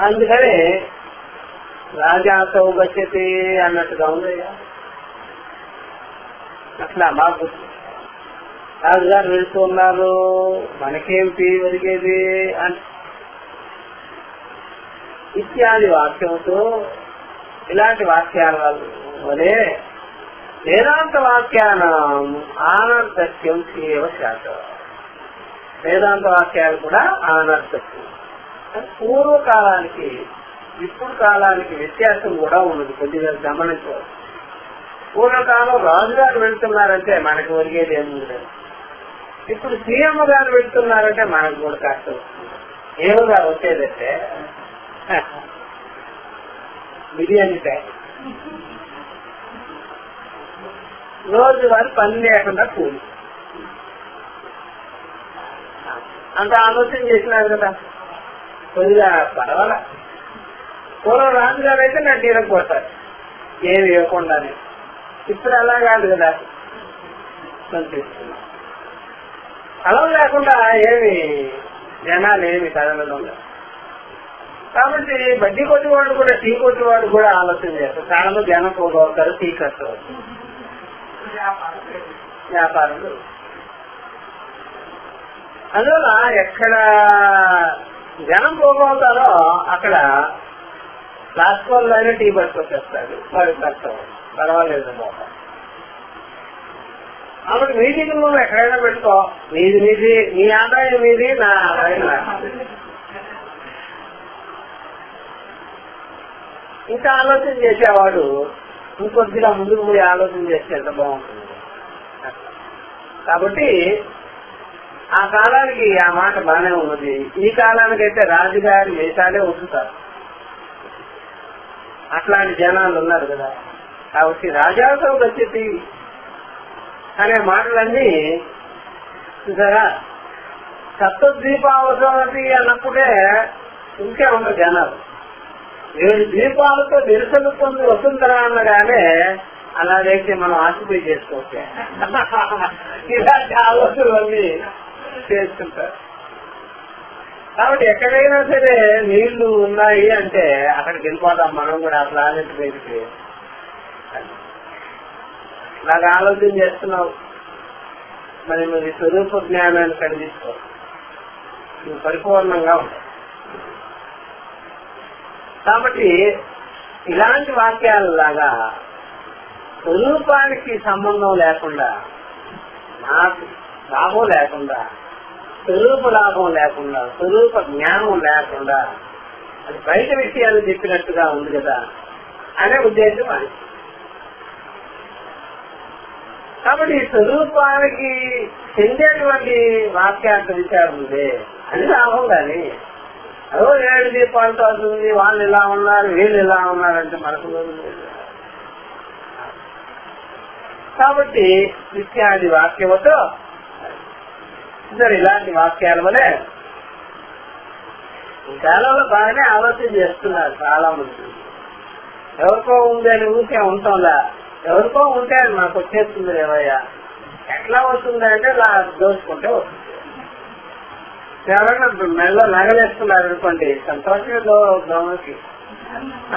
అందుకని రాజాతో గచ్చతి అన్నట్టుగా ఉంది. అట్లా మాకు రాజుగారు వెళ్తున్నారు, మనకేమిటి ఒరిగేది అని ఇత్యాది వాక్యంతో ఇలాంటి వాక్యాల వలే వేదాంత వాక్యానం ఆనర్ధక్యం ఏవ శాత. వేదాంత వాక్యాలు కూడా ఆనర్ధక్యం. పూర్వకాలానికి ఇప్పుడు కాలానికి వ్యత్యాసం కూడా ఉన్నది, కొద్దిగా గమనించవచ్చు. పూర్వకాలం రాజుగారు వెళ్తున్నారంటే మనకు ఒరిగేది ఏముంది. ఇప్పుడు సీఎం గారు వెళ్తున్నారంటే మనకు కూడా కష్టం వస్తుంది. ఏమోగా వచ్చేదంటే బిర్యానీ టైం, రోజు వారు పని లేకుండా కూలి, అంత ఆలోచన చేసినారు కదా, కొద్దిగా పర్వాలా. పూర్వం రాజుగారు అయితే నా తీరకపోతారు ఏమి ఇవ్వకుండానే. ఇప్పుడు అలా కాదు కదా, కనిపిస్తున్నా అలా లేకుండా ఏమి జనాలు ఏమి కదలడం. కాబట్టి బడ్డీ కొట్టేవాడు కూడా టీ కొట్టేవాడు కూడా ఆలోచన చేస్తారు. చాలా మంది జనం పోగవుతారు, టీ కట్టవచ్చు, వ్యాపారులు. అందువల్ల ఎక్కడ జనం పోగవుతారో అక్కడ లాస్ట్ వాళ్ళు అయినా టీ పట్టుకొచ్చేస్తాడు, వాడు కష్టం పర్వాలేదు పోతా. కాబట్టి మీటింగ్ నువ్వు ఎక్కడైనా పెట్టుకో, నీది నీ ఆదాయం మీది, నా ఆదాయం నాది. ఇంకా ఆలోచన చేసేవాడు ఇంకొద్దిగా ముందుకు పోయి ఆలోచన చేస్తే ఎంత బాగుంటుంది. కాబట్టి ఆ కాలానికి ఆ మాట బాగానే ఉన్నది. ఈ కాలానికైతే రాజుగారి వేషాలే ఉంచుతారు, అట్లాంటి జనాలు ఉన్నారు కదా. కాబట్టి రాజాతో వచ్చేది అనే మాటలన్నీ చూసారా, సప్తద్వీపావతి అన్నప్పుడే ఇంకే ఉండరు జనాలు. 7 ద్వీపాలతో నిరసనతోంది వసుంధర అన్నగానే అలాగైతే మనం ఆక్యుపై చేసుకోవచ్చు. ఇలాంటి ఆలోచనలన్నీ చేస్తుంటారు. కాబట్టి ఎక్కడైనా సరే నీళ్లు ఉన్నాయి అంటే అక్కడికి వెళ్ళిపోతాం మనం కూడా, ఆ ప్లానెట్ మీదకి. నాకు ఆలోచన చేస్తున్నావు, మరి మీ స్వరూప జ్ఞానాన్ని కలిగిస్తూ నువ్వు పరిపూర్ణంగా ఉంటావు. కాబట్టి ఇలాంటి వాక్యాలలాగా స్వరూపానికి సంబంధం లేకుండా, నాకు లాభం లేకుండా, స్వరూప లాభం లేకుండా, స్వరూప జ్ఞానం లేకుండా అది బయట విషయాలు చెప్పినట్టుగా ఉంది కదా అనే ఉద్దేశం అది. కాబట్టి స్వరూపానికి చెందేటువంటి వాక్యార్థ విచారం ఉంది, అది లాభం. కానీ అదో 7 దీపాలతో అవుతుంది, వాళ్ళు ఇలా ఉన్నారు వీళ్ళు ఇలా ఉన్నారంటే మనకు లేదు. కాబట్టి ఇత్యాది వాక్యముతో ఇలాంటి వాక్యాల వలె కాలంలో బాగానే ఆలోచన చేస్తున్నారు చాలా మంది. ఎవరికో ఉంది అని ఊరికే ఉంటుందా, ఎవరికో ఉంటే అది మనకు వచ్చేస్తుంది ఏవయ్యా. ఎట్లా వస్తుంది అంటే ఇలా దోచుకుంటే వస్తుంది. ఎవరైనా మెల్లో నగలేస్తున్నారు అనుకోండి, సంతోషంగా దోమకి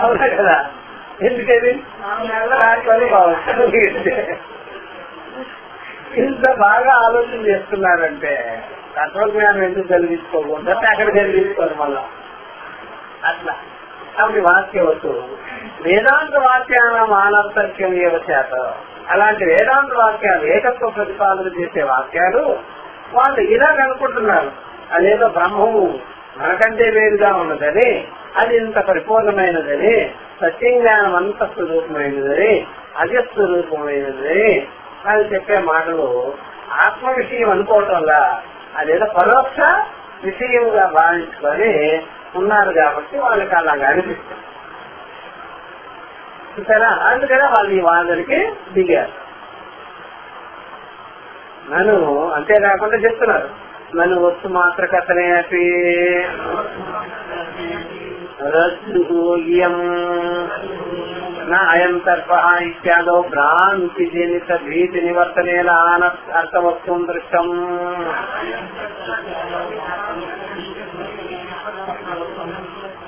అవునా కదా. ఎందుకది ఇంత బాగా ఆలోచన చేస్తున్నారంటే తత్వజ్ఞానం ఎందుకు కలిగించుకోకుండా అక్కడ కలిగించుకోరు మళ్ళా అట్లా. అప్పుడు వాక్యవస్తు వేదాంత వాక్యాల మానవతక్యం ఏవ చేత. అలాంటి వేదాంత వాక్యాలు, ఏకత్వ ప్రతిపాదన చేసే వాక్యాలు వాళ్ళు ఇలా అనుకుంటున్నారు, అదేదో బ్రహ్మము మనకంటే వేరుగా ఉన్నదని అది ఇంత పరిపూర్ణమైనదని, సత్యజ్ఞానం అంత స్వరూపమైనదని, అజస్వరూపమైనదని అది చెప్పే మాటలు ఆత్మ విషయం అనుకోవటంలా అదేదో పరోక్ష విషయంగా భావించుకొని ఉన్నారు కాబట్టి వాళ్ళకి అలాగా అనిపిస్తుంది. చూసారా? అందుకనే వాళ్ళు ఈ వాదనకి దిగారు. నన్ను అంతేకాకుండా చెప్తున్నారు, నన్ను వస్తు మాత్ర కథనే రజ్జుయం నా అయం తర్ప ఇత్యాదో భ్రాంతి జనిత భీతి నివర్తనేన అర్థవస్తు దృష్టం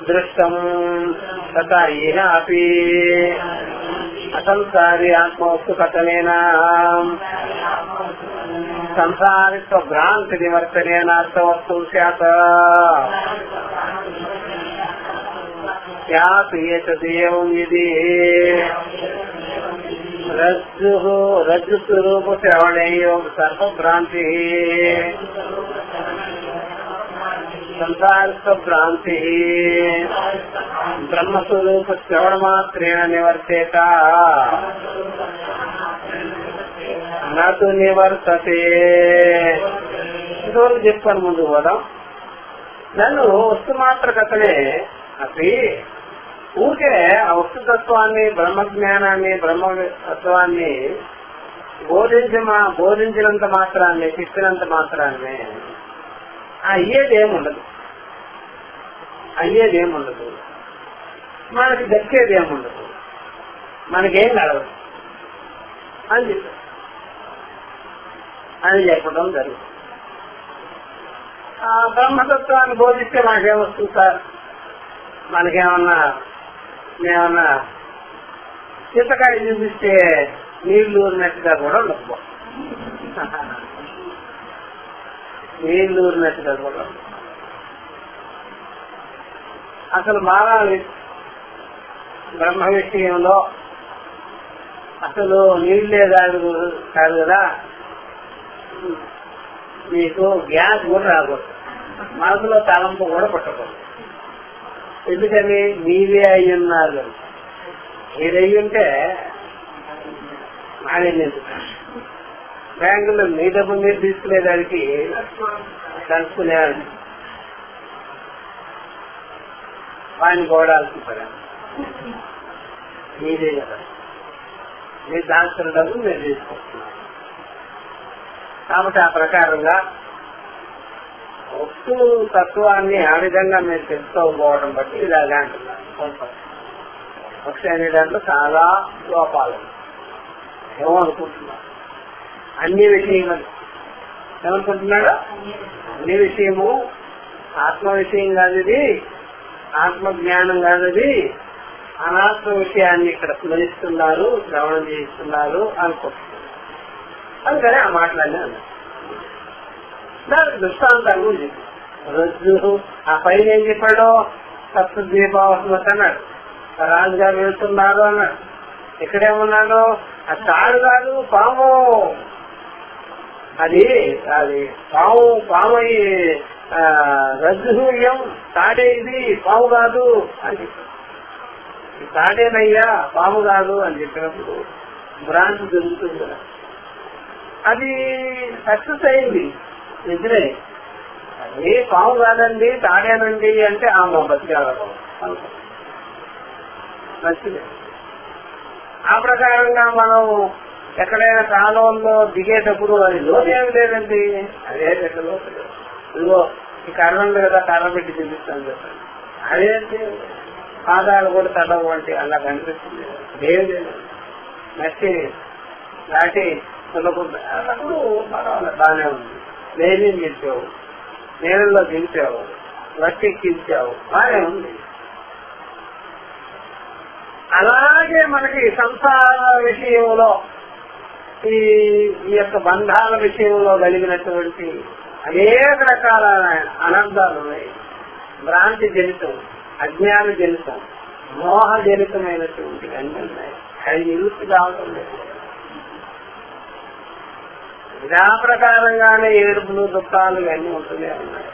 దృష్టం తథా ఇహ అపి అసంసారి ఆత్మవస్తు కథనేన సంసారిత్వ భ్రాంతి నివర్తనేన అర్థవస్తు స్యాత్ రజ్జు స్వరూప శ్రవణేయో సర్వభ్రాంతి సంసారిత్వ భ్రాంతి బ్రహ్మస్వరూప శ్రవణ మాత్రేణ నివర్తేత నటు నివర్తతే. ఇంతవరకు చెప్పాను. ముందు పోదాం. నన్ను వస్తు మాత్ర కథనే అది ఊరికే ఆ వస్తుతత్వాన్ని, బ్రహ్మజ్ఞానాన్ని, బ్రహ్మతత్వాన్ని బోధించినంత మాత్రాన్ని, చెప్పినంత మాత్రాన్ని అయ్యేదేముండదు, మనకి దక్కేదేముండదు, మనకేం నడవదు అని చెప్పడం జరుగుతుంది. ఆ బ్రహ్మతత్వాన్ని బోధిస్తే మనకేమొస్తుంది సార్? మనకేమన్నా చింతకాయ చూపిస్తే నీళ్లు ఊరినట్టుగా కూడా ఉండదు, నీళ్లు ఊరినట్టుగా కూడా. అసలు మానవ బ్రహ్మ విషయంలో అసలు నీళ్లే కాదు కదా, మీకు గ్యాస్ కూడా రాకూడదు, మనసులో తలంపు కూడా పట్టకూడదు. ఎందుకని? మీరే అయ్యున్నారు. మీరయ్యుంటే నాడేందుకు? బ్యాంకులో మీ డబ్బు మీరు తీసుకునేదానికి కలుసుకునేవాడిని వాడిని గోడాల్సి పడాలి. మీరే కదా, మీరు దాచుకున్న డబ్బు మీరు తీసుకొస్తున్నారు. కాబట్టి ఆ ప్రకారంగా వస్తు తత్వాన్ని ఆ విధంగా మీరు తెలుసుకోకపోవడం బట్టి ఇలాగా అంటున్నారు. పక్షి అనే దాంట్లో చాలా లోపాలు ఏమో అనుకుంటున్నారు. అన్ని విషయములు ఏమనుకుంటున్నాడు? అన్ని విషయము ఆత్మ విషయం కాదు, ఇది ఆత్మజ్ఞానం కాదు, ఇది అనాత్మ విషయాన్ని ఇక్కడ స్మరిస్తున్నారు, శ్రవణం చేయిస్తున్నారు అనుకుంటున్నారు. అందుకని ఆ మాటలన్నీ అన్నారు. దానికి దృష్టాంతాలు రజ్జు ఆ పైన ఏం చెప్పాడు? సప్తద్వీపావసమతి అన్నాడు. రాజుగారు వెళ్తున్నారు అన్నాడు. ఇక్కడేమన్నాడు? ఆ తాడు కాదు, పాము. అది పాము రజ్జుయం తాడే, ఇది పాము కాదు అని చెప్పాడు. తాడేనయ్యా, పాము కాదు అని చెప్పినప్పుడు భ్రాంతి జరుగుతుంది కదా. అది సక్సెస్ అయింది, నిజమే. అది పాము కాదండి, తాడేనండి అంటే ఆ బతికాడు మంచిది. ఆ ప్రకారంగా మనం ఎక్కడైనా కాలంలో దిగేటప్పుడు అది లోతేమి లేదండి, అదే ఎక్కడ లోతు. ఇదిగో ఈ కర్ర ఉంది కదా, కర్ర పెట్టి చూపిస్తాను చెప్పండి, అదేంటి పాదాలు కూడా తడవు అంటే అలా కనిపిస్తుంది. ఏం లేదు, నచ్చి దాటి తులకుండా అప్పుడు బాగానే ఉంది. నేనే గెలిచావు, నేలలో గెలిచావు, వట్టెక్కించావు, బాగానే ఉంది. అలాగే మనకి సంసార విషయంలో, ఈ యొక్క బంధాల విషయంలో కలిగినటువంటి అనేక రకాల అనర్థాలు ఉన్నాయి. భ్రాంతి జనితం, అజ్ఞాన జనితం, మోహ జనితమైనటువంటి అన్ని ఉన్నాయి. అది నివృత్తి కావడం లేదు. ఇలా ప్రకారంగానే ఏడుపులు దుఃఖాలు ఇవన్నీ ఉంటూనే ఉన్నాయి.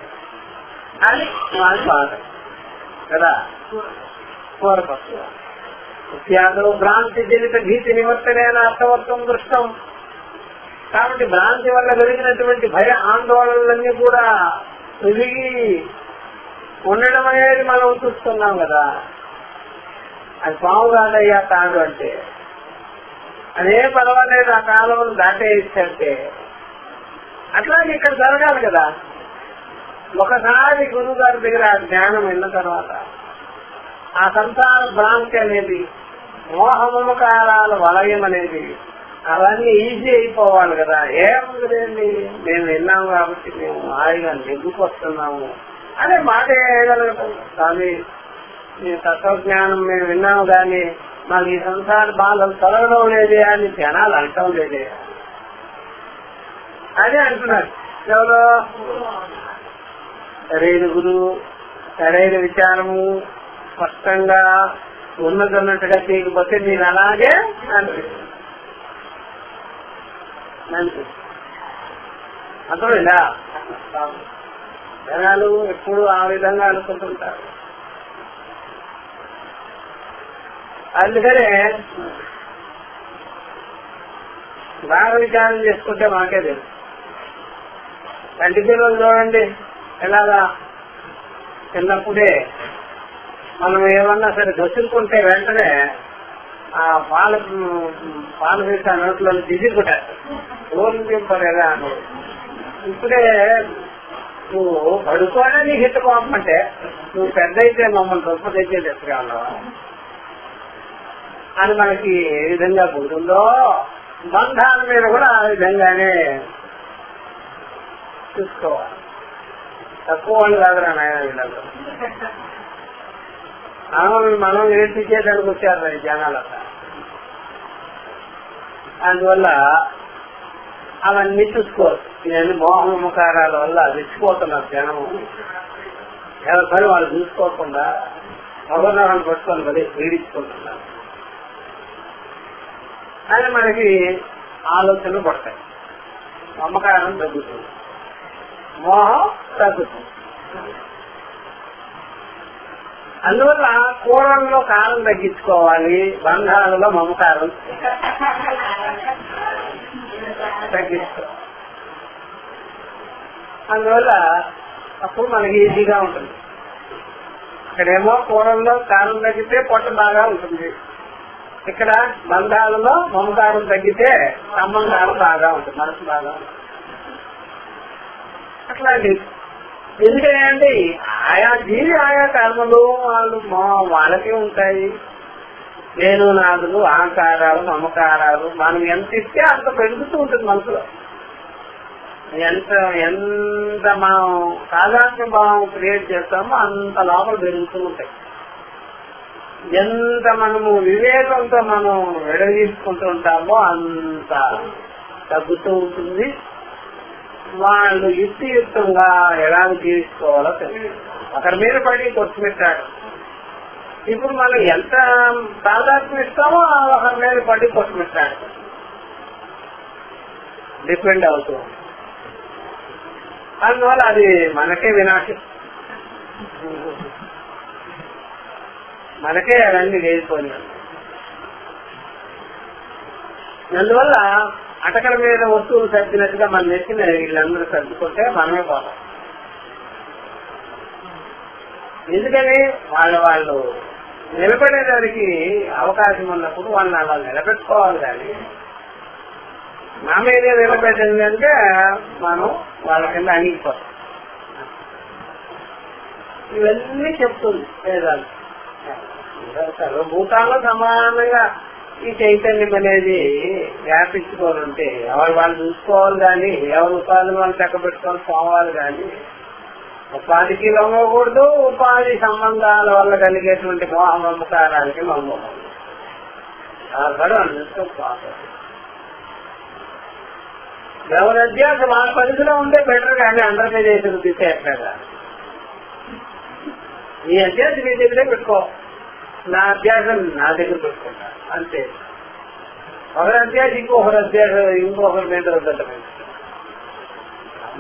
అది వాడి బాధ. కదా, పూర్వపక్ష ఇత్యాదో భ్రాంతి జనిత భీతి నివర్తనైన అర్థవర్తం దృష్టం. కాబట్టి భ్రాంతి వల్ల కలిగినటువంటి భయ ఆందోళనలన్నీ కూడా తిరిగి ఉండడం అనేది మనం చూస్తున్నాం కదా. అది పాము కాదయ్యా తాడు అంటే, అదే పర్వాలేదు ఆ కాలం దాటేస్తే అట్లాగే ఇక్కడ జరగాలి కదా. ఒకసారి గురువు గారి దగ్గర జ్ఞానం విన్న తర్వాత ఆ సంసార భ్రాంతి అనేది, మోహమమకారాల వలయం అనేది అవన్నీ ఈజీ అయిపోవాలి కదా. ఏముందండి మేము విన్నాము కాబట్టి మేము హాయిగా నెగ్గుకొస్తున్నాము అనే మాట వేయగలుగుతాం. కానీ ఈ తత్వజ్ఞానం మేము విన్నాము కానీ మాకు ఈ సంసార బాధలు తొలగడం లేదే అని జనాలు అంటాం లేదే. అదే అంటున్నారు ఎవరో సరైన గురువు, సరైన విచారము స్పష్టంగా ఉన్నదన్నట్టుగా చేయకపోతే నేను అలాగే అనిపిస్తుంది. అర్థమైందా? జనాలు ఎప్పుడు ఆ విధంగా అనుకుంటుంటారు. అందుకనే బాగా విచారం చేసుకుంటే మాకే తెలుసు. కంటి పిల్లలు చూడండి ఎలాగా చిన్నప్పుడే మనం ఏమన్నా సరే దొసుకుంటే వెంటనే ఆ పాల వేసే నోట్లో దిగుకుంటారు. ఓన్పడేదా అను. ఇప్పుడే నువ్వు పడుకోనే నీకు హిట్టుకోమంటే నువ్వు పెద్ద అయితే మమ్మల్ని గొప్ప తెచ్చే తెచ్చుకోవాలవా అని మనకి ఏ విధంగా పోతుందో బంధాల మీద కూడా ఆ విధంగానే చూసుకోవాలి. తక్కువ వాళ్ళు కాదురా నాయన వీళ్ళలో. మనం ఏడ్చేదానికి వచ్చారు జనాలంతా. అందువల్ల అవన్నీ చూసుకోవచ్చు. ఇవన్నీ మోహముఖారాల వల్ల రెచ్చిపోతున్నారు జనము. ఎవరి వాళ్ళు చూసుకోకుండా అవగాహన పట్టుకొని మరి పీడించుకుంటున్నారు. అని మనకి ఆలోచనలు పడతాయి. మమకారం తగ్గుతుంది, మోహం తగ్గుతుంది. అందువల్ల కూరల్లో కారం తగ్గించుకోవాలి, బంధాలలో మమకారం తగ్గించుకోవాలి. అందువల్ల అప్పుడు మనకి ఈజీగా ఉంటుంది. ఇక్కడేమో కూరల్లో కారం తగ్గితే పొట్ట బాగా ఉంటుంది, ఇక్కడ బంధాలలో మమకారం తగ్గితే సంబంధాలు బాగా ఉంటుంది, మనసు బాగా ఉంటుంది. అట్లాంటి ఎందుకంటే ఆయా జీవి ఆయా కర్మలు వాళ్ళకి ఉంటాయి. నేను నాదులు అహంకారాలు మమకారాలు మనం ఎంత ఇస్తే అంత పెరుగుతూ ఉంటుంది మనసులో. ఎంత మనం సాధారణ భావం క్రియేట్ చేస్తామో అంత లోపల పెరుగుతూ ఉంటాయి. ఎంత మనము వివేకంతో మనం విడదీసుకుంటూ ఉంటామో అంత తగ్గుతూ ఉంటుంది. వాళ్ళు యుక్తియుక్తంగా ఎలా జీవించుకోవాలో తెలుసు. ఒకరి మీద పడి కొట్టుమిట్టాడు. ఇప్పుడు మనం ఎంత ప్రాధాన్యం ఇస్తామో ఒకరి మీద పడి కొట్టుమిట్టాడు డిపెండ్ అవుతూ. అందువల్ల అది మనకే వినాశం, మనకే అవన్నీ లేకపోయినాయి. అందువల్ల అటకల మీద వస్తువులు సర్దినట్టుగా మన నెత్తిన వీళ్ళందరూ సర్దుకుంటే మనమే పోతాం. ఎందుకని వాళ్ళు నిలబడేదానికి అవకాశం ఉన్నప్పుడు వాళ్ళని అలా నిలబెట్టుకోవాలి. కానీ నా మీదే నిలబెట్టింది అంటే మనం వాళ్ళ కింద అణిగిపోతాం. ఇవన్నీ చెప్తుంది వేదాలు. సర్వభూతాల్లో సమానంగా ఈ చైతన్యం అనేది వ్యాపించుకోవాలంటే ఎవరు వాళ్ళు చూసుకోవాలి. కానీ ఎవరు ఉపాధి వాళ్ళు చక్కబెట్టుకొని పోవాలి. కానీ ఉపాధికి లొంగకూడదు, ఉపాధి సంబంధాల వల్ల కలిగేటువంటి మోహమకారానికి లొంగకూడదు. ఎవరి అధ్యాసం వాళ్ళ పరిధిలో ఉంటే బెటర్. కానీ అందరి మీద వేసిన తీసేయట్లేదా? నీ అధ్యాసం నీ దగ్గరే పెట్టుకో, నా అధ్యాసం నా దగ్గర పెట్టుకుంటా అంతే. ఒకరి అధ్యాసం ఇంకొకరి మీద వద్దటమే.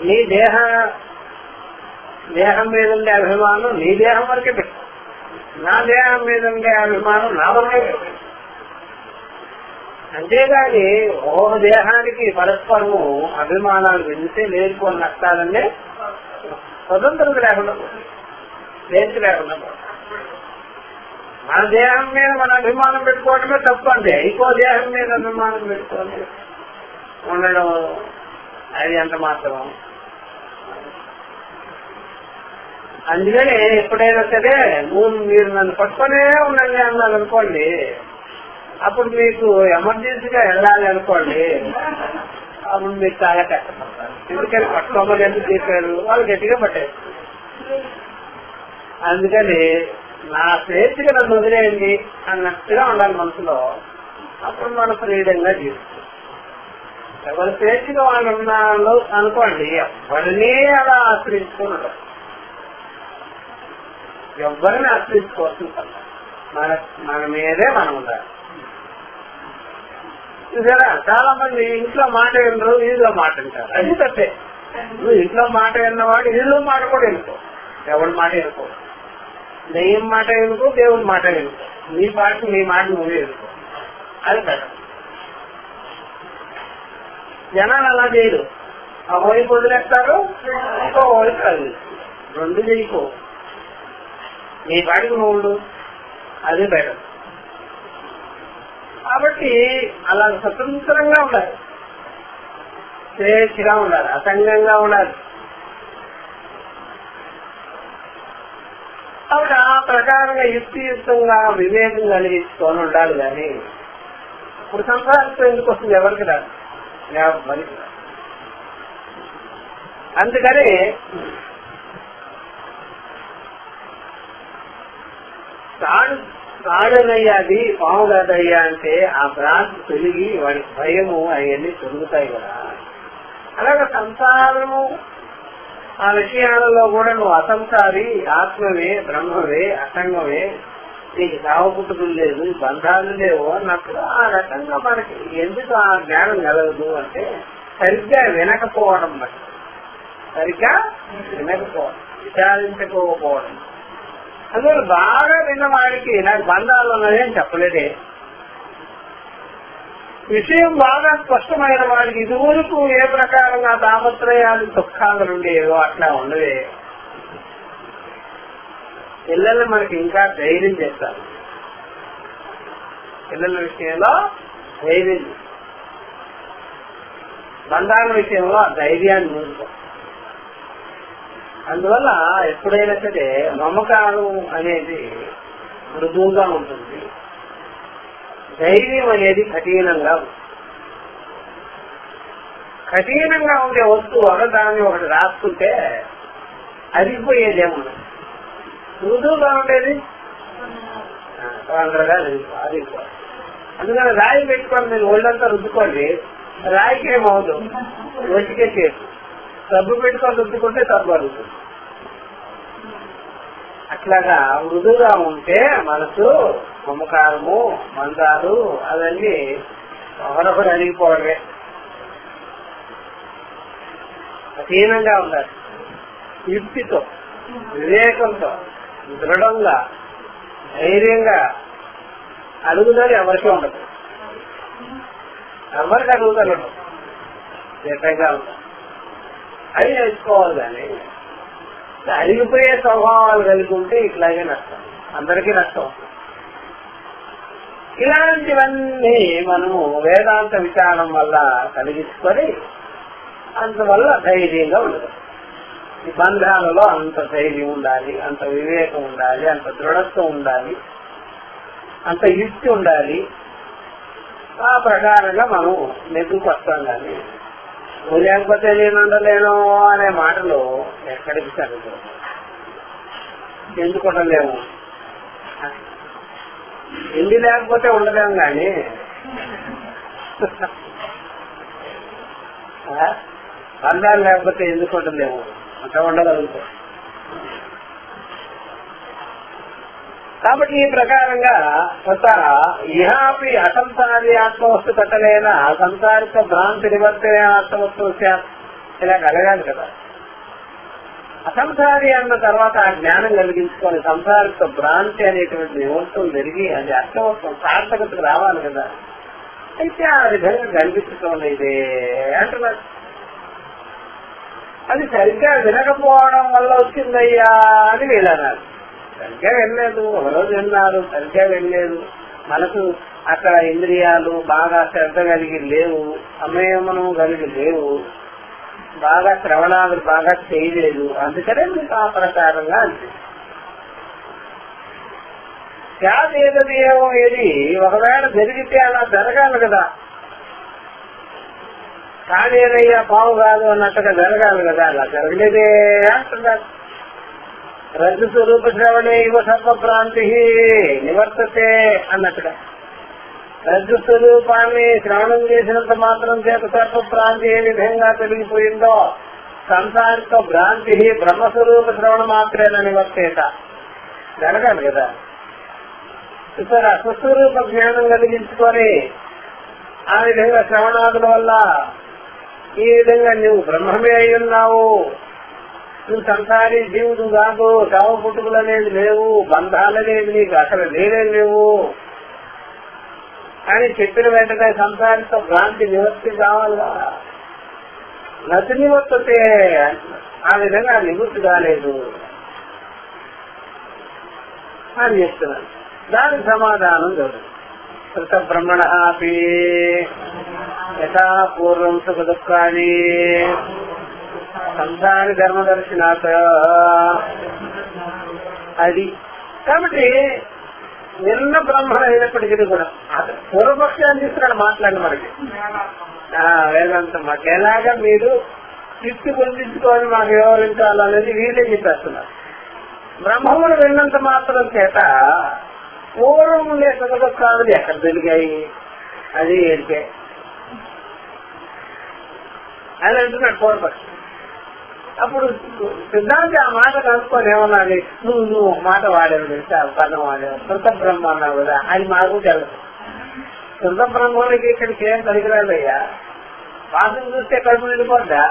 నీ దేహం మీద ఉండే అభిమానం నీ దేహం వరకే పెట్టు, నా దేహం మీద ఉండే అభిమానం నా వల్లే. అంతేగాని ఓ దేహానికి పరస్పరము అభిమానాలు పెంచితే లేనిపోని నష్టాలన్నీ స్వతంత్రత లేకుండా స్వేచ్ఛ లేకుండా. మన దేహం మీద మన అభిమానం పెట్టుకోవడమే తప్పు. అంటే ఇంకో దేహం మీద అభిమానం పెట్టుకోవాలి ఉండడం అది ఎంత మాత్రం. అందుకని ఎప్పుడైనా సరే మీరు నన్ను పట్టుకునే ఉండండి అన్నారు అనుకోండి, అప్పుడు మీకు ఎమర్జెన్సీగా వెళ్ళాలి అనుకోండి, అప్పుడు మీరు చాలా కష్టపడతారు. ఎందుకని పట్టుకోమని ఎందుకు చెప్పారు, వాళ్ళు గట్టిగా పట్టారు. అందుకని నా స్వేచ్ఛగా నన్ను వదిలేయండి అన్నట్టుగా ఉండాలి మనసులో. అప్పుడు మనం ఫ్రీడంగా జీవిస్తాం. ఎవరి స్వేచ్ఛగా వాళ్ళు ఉన్నాడు అనుకోండి, ఎవరిని అలా ఆశ్రయించుకున్నాడు, ఎవరిని ఆశ్రయించుకోవచ్చు. మన మీదే మనం ఉండాలి. చూసారా, చాలా మంది ఇంట్లో మాట వినరు, వీధిలో మాట వింటారు. అది తప్పే. నువ్వు ఇంట్లో మాట విన్నవాడు వీధిలో మాట కూడా వినుకో, ఎవరి మాట వినుకో. దెయ్యం మాట వినుకో, దేవుడి మాట వినుకో. నీ పాటకు నీ మాట నువ్వే వినుకో. అది బెటర్. జనాలు అలా చేయరు. ఆ వైపు వదిలేస్తారు, ఇంకో వైపు కాదు. రెండు చేయకో, నీ పాటికి నువ్వు. అది బెటర్. కాబట్టి అలా స్వతంత్రంగా ఉండాలి, స్వేచ్ఛగా ఉండాలి, అసంగంగా ఉండాలి. కాబట్టి ఆ ప్రకారంగా యుక్తియుక్తంగా వివేకం కలిగించుకొని ఉండాలి. కానీ ఇప్పుడు సంసారంతో ఎందుకు వస్తుంది? ఎవరికి రాదు, ఎవరికి రాదు. అందుకని తాడనయ్యా, అది పాము కాదయ్యా అంటే ఆ భ్రాంతి తొలిగి వాడికి భయము అవన్నీ తొలుగుతాయి కదా. అలాగే సంసారము ఆ విషయాలలో కూడా నువ్వు అసంసారి, ఆత్మవే, బ్రహ్మవే, అసంగమే, నీకు సావపుట్టుకులు లేదు, బంధాలు లేవు అన్నప్పుడు ఆ రకంగా మనకి ఎందుకు ఆ జ్ఞానం కలగదు అంటే సరిగ్గా వినకపోవడం బట్టి, సరిగ్గా వినకపోవడం, విచారించకపోవడం. అందువల్ల బాగా విన్నవాడికి నాకు బంధాలు ఉన్నది అని చెప్పలేదే. విషయం బాగా స్పష్టమైన వాడికి ఇదివరకు ఏ ప్రకారంగా తాపత్రయాలు దుఃఖాలు ఉండేవో అట్లా ఉండవే. పిల్లలు మనకి ఇంకా ధైర్యం చేస్తారు. పిల్లల విషయంలో ధైర్యం, బంధాల విషయంలో ఆ ధైర్యాన్ని ముందుకో. అందువల్ల ఎప్పుడైనా సరే మమకారం అనేది మృదువుగా ఉంటుంది, ధైర్యం అనేది కఠినంగా ఉంటుంది. కఠినంగా ఉండే వస్తువు ఒకదాన్ని ఒకటి రాసుకుంటే అరిగిపోయేదేమో. మృదువుగా ఉండేది తొందరగా అరిగిపోవాలి. అందుకని రాయి పెట్టుకొని మీరు ఒళ్ళంతా రుద్దుకోండి, రాయికి ఏమవుదు, వచ్చికే చేసు. సబ్బు పెట్టుకొని రుద్దుకుంటే సబ్బు అరుగుతుంది. అట్లాగా మృదువుగా ఉంటే మనసు, మమకారము, మందాలు అవన్నీ ఒకరొకరు అరిగిపోవడమే. కఠినంగా ఉండాలి, యుక్తితో, వివేకంతో, దృఢంగా, ధైర్యంగా. అడుగుదల ఎవరికి ఉండదు, ఎవరికి అడుగుదల ఉండదు, దిట్టంగా ఉంటాం. అది నేర్చుకోవాలి. కానీ అరిగిపోయే స్వభావాలు కలిగి ఉంటే ఇట్లాగే నష్టం, అందరికీ నష్టం. ఇలాంటివన్నీ మనము వేదాంత విచారం వల్ల కలిగించుకొని అందువల్ల ధైర్యంగా ఉండదు. ఈ బంధాలలో అంత ధైర్యం ఉండాలి, అంత వివేకం ఉండాలి, అంత దృఢత్వం ఉండాలి, అంత యుక్తి ఉండాలి. ఆ ప్రకారంగా మనం నెగ్గుకు వస్తాం. కానీ లేకపోతే నేను ఉండలేను అనే మాటలు ఎక్కడికి సరిగ్గా ఎందుకు ఉండలేము. ఎండి లేకపోతే ఉండలేము, కానీ బంధాలు లేకపోతే ఎందుకు ఉండలేము, అంత ఉండగలుగుతాం. కాబట్టి ఈ ప్రకారంగా కొత్త ఇహాపి అసంసారి ఆత్మవస్తు కట్టలేన సంసారిక భ్రాంతి నివర్తన ఆత్మవస్తు ఇలా కలగాలి కదా. అసంసారి అన్న తర్వాత ఆ జ్ఞానం కలిగించుకొని సంసారిక భ్రాంతి అనేటువంటి నివృత్తం జరిగి అది అర్థవత్వం సార్థకతకు రావాలి కదా. అయితే ఆ విధంగా కనిపించడం ఇదే అంటున్నారు. అది సరిగ్గా వినకపోవడం వల్ల వచ్చిందయ్యా అని వీళ్ళన్నారు. సరిగ్గా వెళ్ళలేదు, ఒకరోజు విన్నారు, సరిగ్గా వెళ్ళలేదు, మనకు అక్కడ ఇంద్రియాలు బాగా శ్రద్ధ కలిగి లేవు, సంయమనం కలిగి లేవు, బాగా శ్రవణాలు బాగా చేయలేదు, అందుకనే మీకు ఆ ప్రకారంగా అనిపిస్తుంది. ఏమో ఏది ఒకవేళ జరిగితే అలా జరగాలి కదా, కాదేనయ్యా పావు కాదు అన్నట్టుగా జరగాలి కదా, అలా జరగలేదే అంటున్నారు. రజ్జు స్వరూప శ్రవణే ఇవ సర్వభ్రాంతి నివర్తతే అన్నట్టుగా రజ్జు స్వరూపాన్ని శ్రవణం చేసినంత మాత్రం చేత సర్వభ్రాంతి ఏ విధంగా తొలగిపోయిందో సంసారిక భ్రాంతి బ్రహ్మస్వరూప శ్రవణ మాత్రేన నివర్తేత జరగాలి కదా. ఇక్కడ స్వస్వరూప జ్ఞానం కలిగించుకొని ఆ విధంగా శ్రవణాదుల వల్ల ఈ విధంగా నువ్వు బ్రహ్మమే అయి ఉన్నావు, నువ్వు సంసారి జీవుడు కాదు, చావు పుట్టుకులు అనేది లేవు, బంధాలనేది నీకు అసలు లేవు అని చెప్పిన వెంటనే సంసారిక భ్రాంతి నివృత్తి కావాలా. నది నివర్తే ఆ విధంగా నివృత్తి కాలేదు అని చెప్తున్నాను. దానికి సమాధానం చూడండి. కృత బ్రహ్మణ అపి యథా పూర్వం సుఖ దుఃఖాన్ని సంసారి ధర్మదర్శనాత్ అది. కాబట్టి నిన్న బ్రహ్మ అయినప్పటికీ కూడా పూర్వపక్షాన్ని తీసుకున్నాడు మాట్లాడి మనకి వేదాంతం మాకు ఎలాగా మీరు తృప్తి పొందించుకొని మాకు వివరించాలనేది వీళ్ళే చెప్పేస్తున్నారు. బ్రహ్మమును విన్నంత మాత్రం చేత పూర్వం సుఖ దుఃఖాలు ఎక్కడ తెలిగాయి, అది ఏంటే అని అంటున్నాడు పూర్వపక్షం. అప్పుడు సిద్ధాంతి ఆ మాట కనుక్కొని ఏమన్నాడు, నువ్వు ఒక మాట వాడావు తెలుసా, పదం వాడావు, శుద్ధ బ్రహ్మ అన్నావు కదా, అది మాకు తెలుసు. శుద్ధ బ్రహ్మానికి ఇక్కడికి ఏం కలిగిరాదయ్యా, వాసన చూస్తే కడుపు నిండిపోద్దా,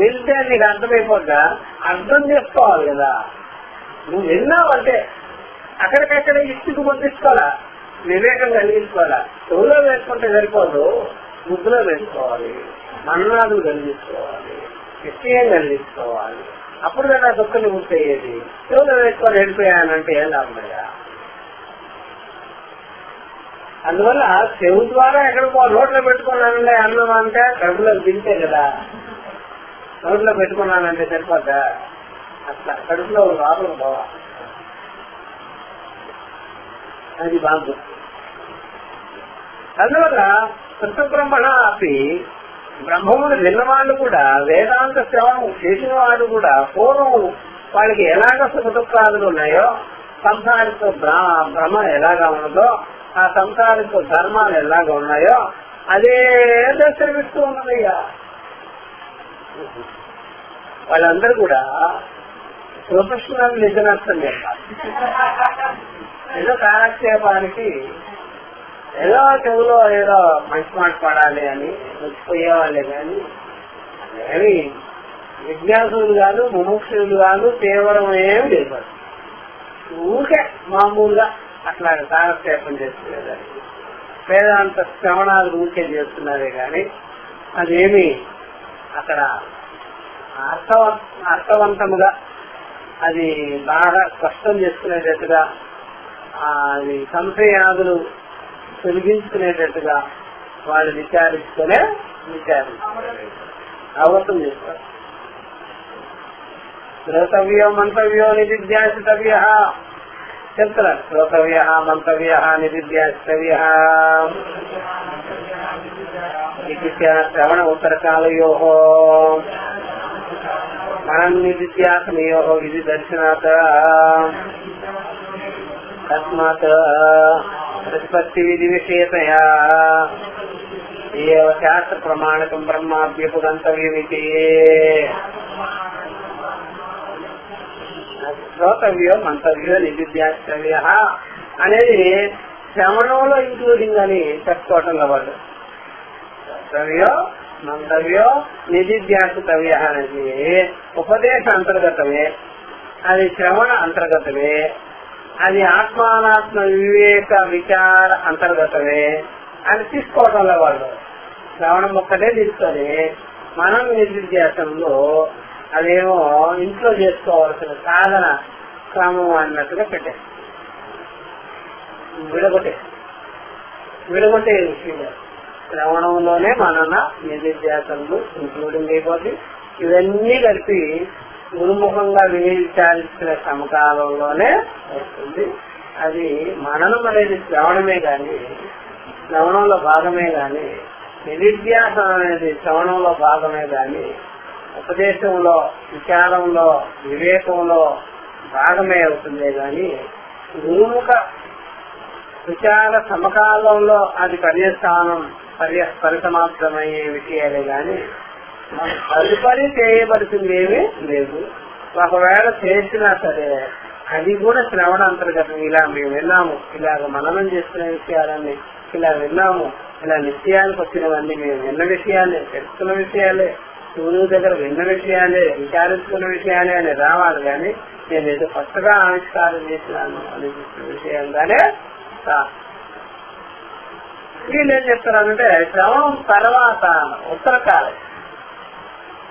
వెళ్తే నీకు అర్థమైపోద్దా, అర్థం చేసుకోవాలి కదా. నువ్వు విన్నావంటే అక్కడికక్కడ ఇసుకు పొందించుకోవాలా, వివేకం కలిగించుకోవాలా. చెవులో వేసుకుంటే సరిపోదు, ముద్దులో వేసుకోవాలి, మన్నాలు కలిగించుకోవాలి, నిశ్చయం కలిగించుకోవాలి. అప్పుడు కదా దుఃఖం నివృత్తి అయ్యేది. చెవులో వేసుకొని వెళ్ళిపోయానంటే ఏం లాభమయ్యా. అందువల్ల చెవు ద్వారా ఎక్కడికో నోట్లో పెట్టుకున్నానంటే అన్నం అంటే కడుపులో తింటే కదా, నోట్లో పెట్టుకున్నానంటే సరిపోద్దా, అట్లా కడుపులో లోపల పోవాలి. అది బాగు. అందువల్ల కృష్ణ బ్రహ్మణ అపి బ్రహ్మమును విన్నవాళ్ళు కూడా వేదాంత శ్రవణం చేసిన వాళ్ళు కూడా పూర్వం వాళ్ళకి ఎలాగ సుఖ దుఃఖాదులు ఉన్నాయో, సంసారిక భ్రమ ఎలాగా ఉన్నదో, ఆ సంసారిక ధర్మాలు ఎలాగా ఉన్నాయో అదే దర్శనమిస్తూ ఉన్నదయ్యా. వాళ్ళందరూ కూడా ప్రొఫెషనల్ లిజనర్స్ చెప్పాలి. ఏదో కాలక్షేపానికి ఏదో చెవులో ఏదో మంచి మాట పడాలి అని వచ్చిపోయేవాళ్ళే కానీ ఏమి విజ్ఞాసులు కాదు, ముముక్షులు కాదు, తీవ్రం ఏమి లేదు. ఊరికే మామూలుగా అట్లా కాలక్షేపం చేస్తున్నదానికి వేదాంత శ్రవణాలు ఊరికే చేస్తున్నారే కానీ అదేమి అక్కడ అర్థవంతముగా అది బాగా స్పష్టం చేసుకునేటట్టుగా అది సంశయాదులు తొలగించుకునేటట్టుగా వాళ్ళు విచారిస్తూనే అవతం చేస్తారు. శ్రోతవ్యో మంతవ్యో నిధిధ్యాసితవ్య చెప్తారు. శ్రోతవ్య మంతవ్య నిధిధ్యాసితవ్య ఇది శ్రవణ ఉత్తరకాలయో మనం నిధిధ్యాసనయో ఇది దర్శనాత్ తస్మాత్ ప్రతిపత్తి విధి విషయతయా ఏవ శాస్త్ర ప్రమాణకం బ్రహ్మాభ్యపుగంతవ్యమితి. శ్రోతవ్యో మంతవ్యో నిధిధ్యాసితవ్య అనేది శ్రవణంలో ఇంక్లూడింగ్ అని చెప్పుకోవటంలో వాళ్ళు శ్రోతవ్యో మంతవ్యో నిధిధ్యాసితవ్య అనేది ఉపదేశ అంతర్గతమే, అది శ్రవణ అంతర్గతమే, అది ఆత్మానాత్మ వివేక విచార అంతర్గతమే అని తీసుకోవడంలో వాళ్ళు శ్రవణం ఒక్కటే తీసుకొని మనం నిధిధ్యాసంలో అదేమో ఇంట్లో చేసుకోవాల్సిన సాధన క్రమం అన్నట్టుగా పెట్టారు. విడగొట్టే విషయం శ్రవణంలోనే మనన నిధిధ్యాసంలో ఇంక్లూడింగ్ అయిపోతుంది. ఇవన్నీ కలిపి గురుముఖంగా వినియోగించాల్సిన సమకాలంలోనే వస్తుంది. అది మననం అనేది శ్రవణమే గాని శ్రవణంలో భాగమే గాని, నిధిధ్యాసం అనేది శ్రవణంలో భాగమే గాని, ఉపదేశంలో విచారంలో వివేకంలో భాగమే అవుతుందే గాని గురుముఖ విచార సమకాలంలో అది పర్యస్థానం పరిసమాప్తమయ్యే విషయాలే గాని తదుపరి చేయబడుతుంది ఏమీ లేదు. ఒకవేళ చేసినా సరే అది కూడా శ్రవణ అంతర్గతం. ఇలా మేము విన్నాము, ఇలాగ మననం చేసుకునే విషయాలన్నీ ఇలా విన్నాము, ఇలా నిశ్చయానికి వచ్చినవన్నీ మేము విన్న విషయాలే, తెలుసుకున్న విషయాలే, గురువు దగ్గర విన్న విషయాలే, విచారించుకున్న విషయాలే అని రావాలి. కానీ నేను ఏదో కొత్తగా ఆవిష్కారం చేసినాను అనిపిస్తున్న విషయంగానే వీళ్ళు ఏం చెప్తారంటే శ్రవణం తర్వాత ఉత్తరకాలం,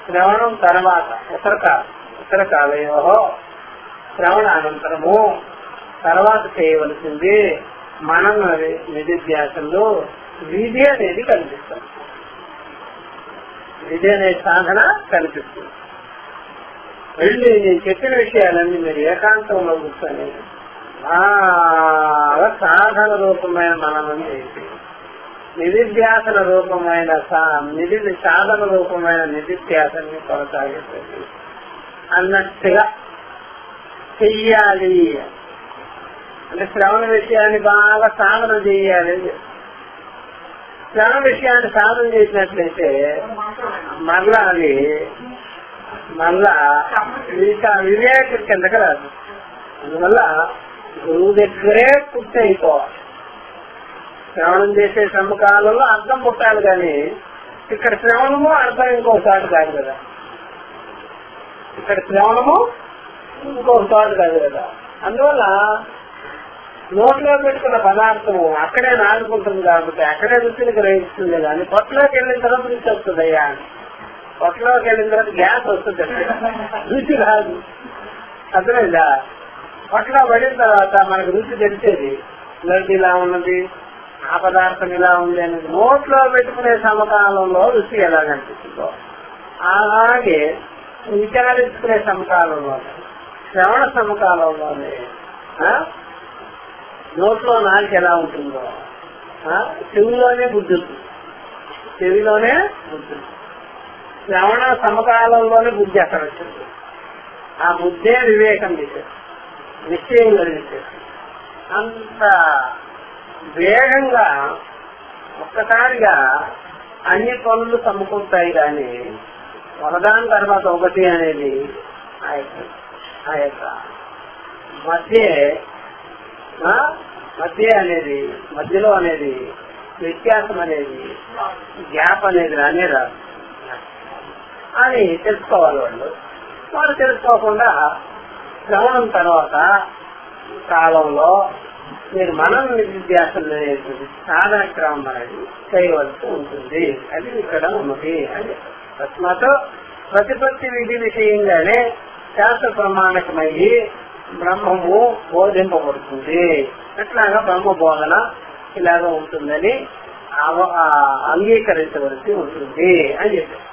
శ్రవణం తర్వాత ఉత్తరకాలయో శ్రవణ అనంతరము తర్వాత చేయవలసింది మనం నిధిధ్యాసంలో విధి అనేది కనిపిస్తుంది. విధి అనే సాధన కనిపిస్తుంది. వెళ్ళి నేను చెప్పిన విషయాలన్నీ మీరు ఏకాంతంలో కూర్చొని బాగా సాధన రూపమైన మననం చేసి నిధిధ్యాసన రూపమైన సాధన రూపమైన నిధిధ్యాసాన్ని కొనసాగించండి అన్నట్టుగా చెయ్యాలి. అంటే శ్రవణ విషయాన్ని బాగా సాధన చేయాలి. శ్రవణ విషయాన్ని సాధన చేసినట్లయితే మళ్ళా అది వివేక కిందకి రాదు. అందువల్ల గురువు దగ్గరే పూర్తి అయిపోవాలి. శ్రవణం చేసే సమకాలంలో అర్థం పుట్టాలి, కానీ ఇక్కడ శ్రవణము అర్థం ఇంకోసారి కాదు కదా. ఇక్కడ శ్రవణము ఇంకోసారి కాదు కదా. అందువల్ల నోట్లో పెట్టుకున్న పదార్థము అక్కడే నాటుకుంటుంది కాబట్టి అక్కడే రుచిని గ్రహిస్తుంది. కానీ పొట్టలోకి వెళ్ళిన తర్వాత రుచి వస్తుంది. అయ్యా పొట్టలోకి వెళ్ళిన తర్వాత గ్యాస్ వస్తుంది, రుచి రాదు. అర్థమైందా? పొట్టలో పడిన తర్వాత మనకు రుచి తెలిసేది లడ్డు ఇలా ఉన్నది, ఆ పదార్థం ఇలా ఉంది అనేది. నోట్లో పెట్టుకునే సమకాలంలో రుచి ఎలా కనిపిస్తుందో అలాగే విచారించుకునే సమకాలంలోనే శ్రవణ సమకాలంలోనే నోట్లో నాలుక ఎలా ఉంటుందో చెవిలోనే బుద్ధి, చెవిలోనే బుద్ధి. శ్రవణ సమకాలంలోనే బుద్ధి అక్కడ వచ్చింది. ఆ బుద్ధే వివేకం చేసేది, నిశ్చయం కలిగించేది. అంత వేగంగా ఒక్కసారిగా అన్ని పనులు సమకూరుతాయి. కానీ ఒకదాని తర్వాత ఒకటి అనేది ఆ యొక్క మధ్య అనేది మధ్యలో అనేది వ్యత్యాసం అనేది గ్యాప్ అనేది రానే రాదు అని తెలుసుకోవాలి. వాళ్ళు తెలుసుకోకుండా శ్రవణం తర్వాత కాలంలో మీరు మనం నిధిధ్యాసం అనేది సాధన క్రమం అనేది చేయవలసి ఉంటుంది. అది ఇక్కడ ఉన్నది అని తస్మాత్ ప్రతిపత్తి విధి విషయంగానే శాస్త్ర ప్రమాణకమయ్యి బ్రహ్మము బోధింపబడుతుంది. అట్లాగా బ్రహ్మ బోధన ఇలాగా ఉంటుందని అంగీకరించవలసి ఉంటుంది అని చెప్పారు.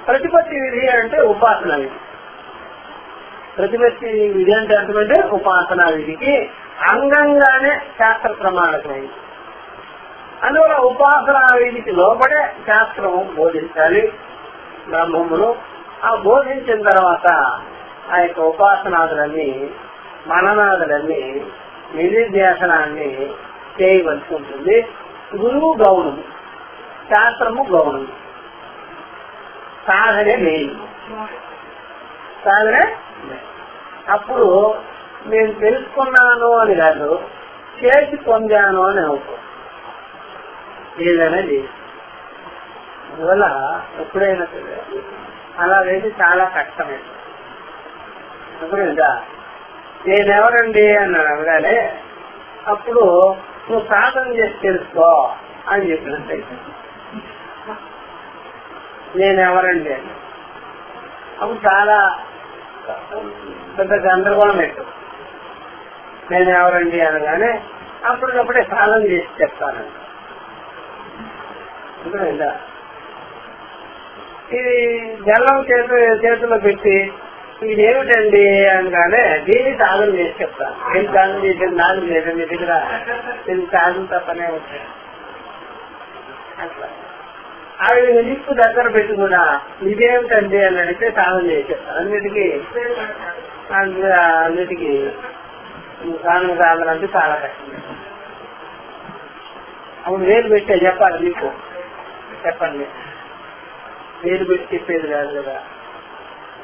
ప్రతిపత్తి విధి అంటే ఉపాసన విధి. ప్రతిపత్తి విధి అంటే అర్థమంటే ఉపాసనా విధికి అంగంగానే శాస్త్ర ప్రమాణకమైంది. అందువల్ల ఉపాసనా విధికి లోపడే శాస్త్రము బోధించాలి బ్రహ్మమును. ఆ బోధించిన తర్వాత ఆ యొక్క ఉపాసనాదులన్నీ మననాదులన్నీ నిధిధ్యాసనాన్ని చేయవలసి ఉంటుంది. గురువు గౌణము, శాస్త్రము గౌణము, సాధనే మెయిన్. సాధనే అప్పుడు నేను తెలుసుకున్నాను అని కాదు, చేసి పొందాను అని అవుతుంది. ఏదైనా అందువల్ల ఎప్పుడైనా సరే అలా వేసి చాలా కష్టమైంది. అప్పుడేదా నేనెవరండి అన్నాడు అనగానే అప్పుడు నువ్వు సాధన చేసి తెలుసుకో అని చెప్పినట్టయితే నేనెవరండి అని అప్పుడు చాలా పెద్ద గందరగోళం పెట్టు. నేనెవరండి అనగానే అప్పటికప్పుడే సాధన చేసి చెప్తానండి. అర్థమైందా? ఇది జలం చేతిలో పెట్టి ఇదేమిటండి అనగానే దీన్ని సాధన చేసి చెప్తాను. ఏం సాధన చేసేది నాకు లేదు, మీ దగ్గర దీన్ని సాధన తప్పనే ఉంటాయి. అట్లా ఆవిడ నిప్పు దగ్గర పెట్టి కూడా ఇదేమిటండి అని అడిగితే సాధన చేసి చెప్తాను. అన్నిటికీ సాధన అంటే చాలా కష్టం. అప్పుడు వేలు పెట్టే చెప్పాలి మీకు, చెప్పండి. వేలు పెట్టి చెప్పేది కాదు కదా,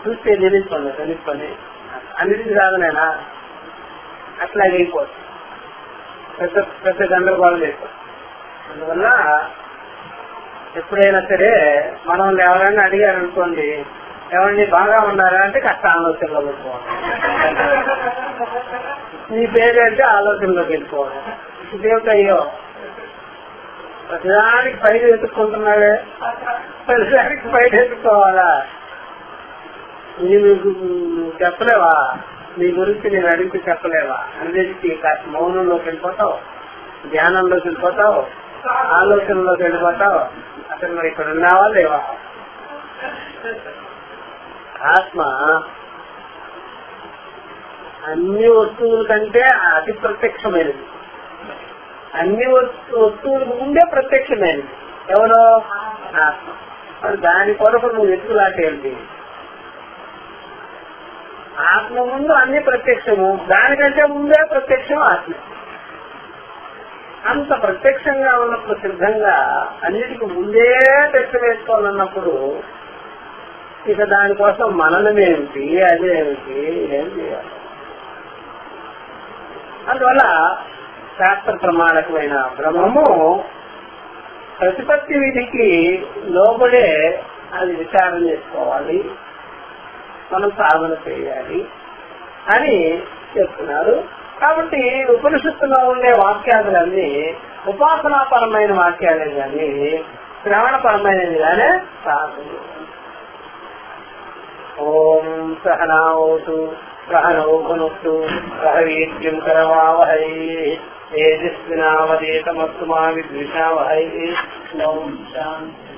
చూస్తే నిలిచిపోండి నిలిచిపోయి అన్నిటికీ సాధనేనా అట్లాగే అయిపోతుంది. పెద్ద పెద్ద గందరగోళం అయిపోతుంది. అందువల్ల ఎప్పుడైనా సరే మనం ఎవరైనా అడిగారనుకోండి, ఎవరిని బాగా ఉన్నారా అంటే కష్ట ఆలోచనలో పెట్టుకోవాలి. నీ పేరేంటే ఆలోచనలోకి వెళ్ళిపోవాలి. ఇదేమిటయ్యో ప్రతిదానికి పైన ఎత్తుక్కుంటున్నాడే, ప్రతిదానికి పైన ఎత్తుకోవాలా? నీకు చెప్పలేవా? నీ గురించి నేను అడిగితే చెప్పలేవా? అన్నిటికీ కాస్త మౌనంలోకి వెళ్ళిపోతావు, ధ్యానంలోకి వెళ్ళిపోతావు, ఆలోచనలోకి వెళ్ళిపోతావు. అసలు మరి ఇక్కడ ఉన్నావా లేవా? ఆత్మ అన్ని వస్తువుల కంటే అతి ప్రత్యక్షమైనది. అన్ని వస్తువులకు ముందే ప్రత్యక్షమైనది ఎవరో? ఆత్మ. మరి దాని కొరకు నువ్వు ఎత్తులాటేంటి? ఆత్మ ముందు అన్ని ప్రత్యక్షము, దానికంటే ముందే ప్రత్యక్షం ఆత్మ. అంత ప్రత్యక్షంగా ఉన్నప్పుడు సిద్ధంగా అన్నిటికీ ముందే టెస్ట్ వేసుకోవాలన్నప్పుడు ఇక దానికోసం మననమేమిటి, అదేమిటి, ఏం చేయాలి? అందువల్ల శాస్త్ర ప్రమాణకమైన బ్రహ్మము ప్రతిపత్తి విధికి లోబడే అది విచారం చేసుకోవాలి, మనం సాధన చేయాలి అని చెప్తున్నారు. కాబట్టి ఉపనిషత్తులో ఉండే వాక్యాలన్నీ ఉపాసనాపరమైన వాక్యాలే కానీ శ్రవణపరమైనది గానే కాదు. ఓం సహనావతు సహనౌ భునక్తు సహ వీర్యం కరవావహై తేజస్వినావదేతమస్తు మా విద్విషావహై. ఓం శాంతి.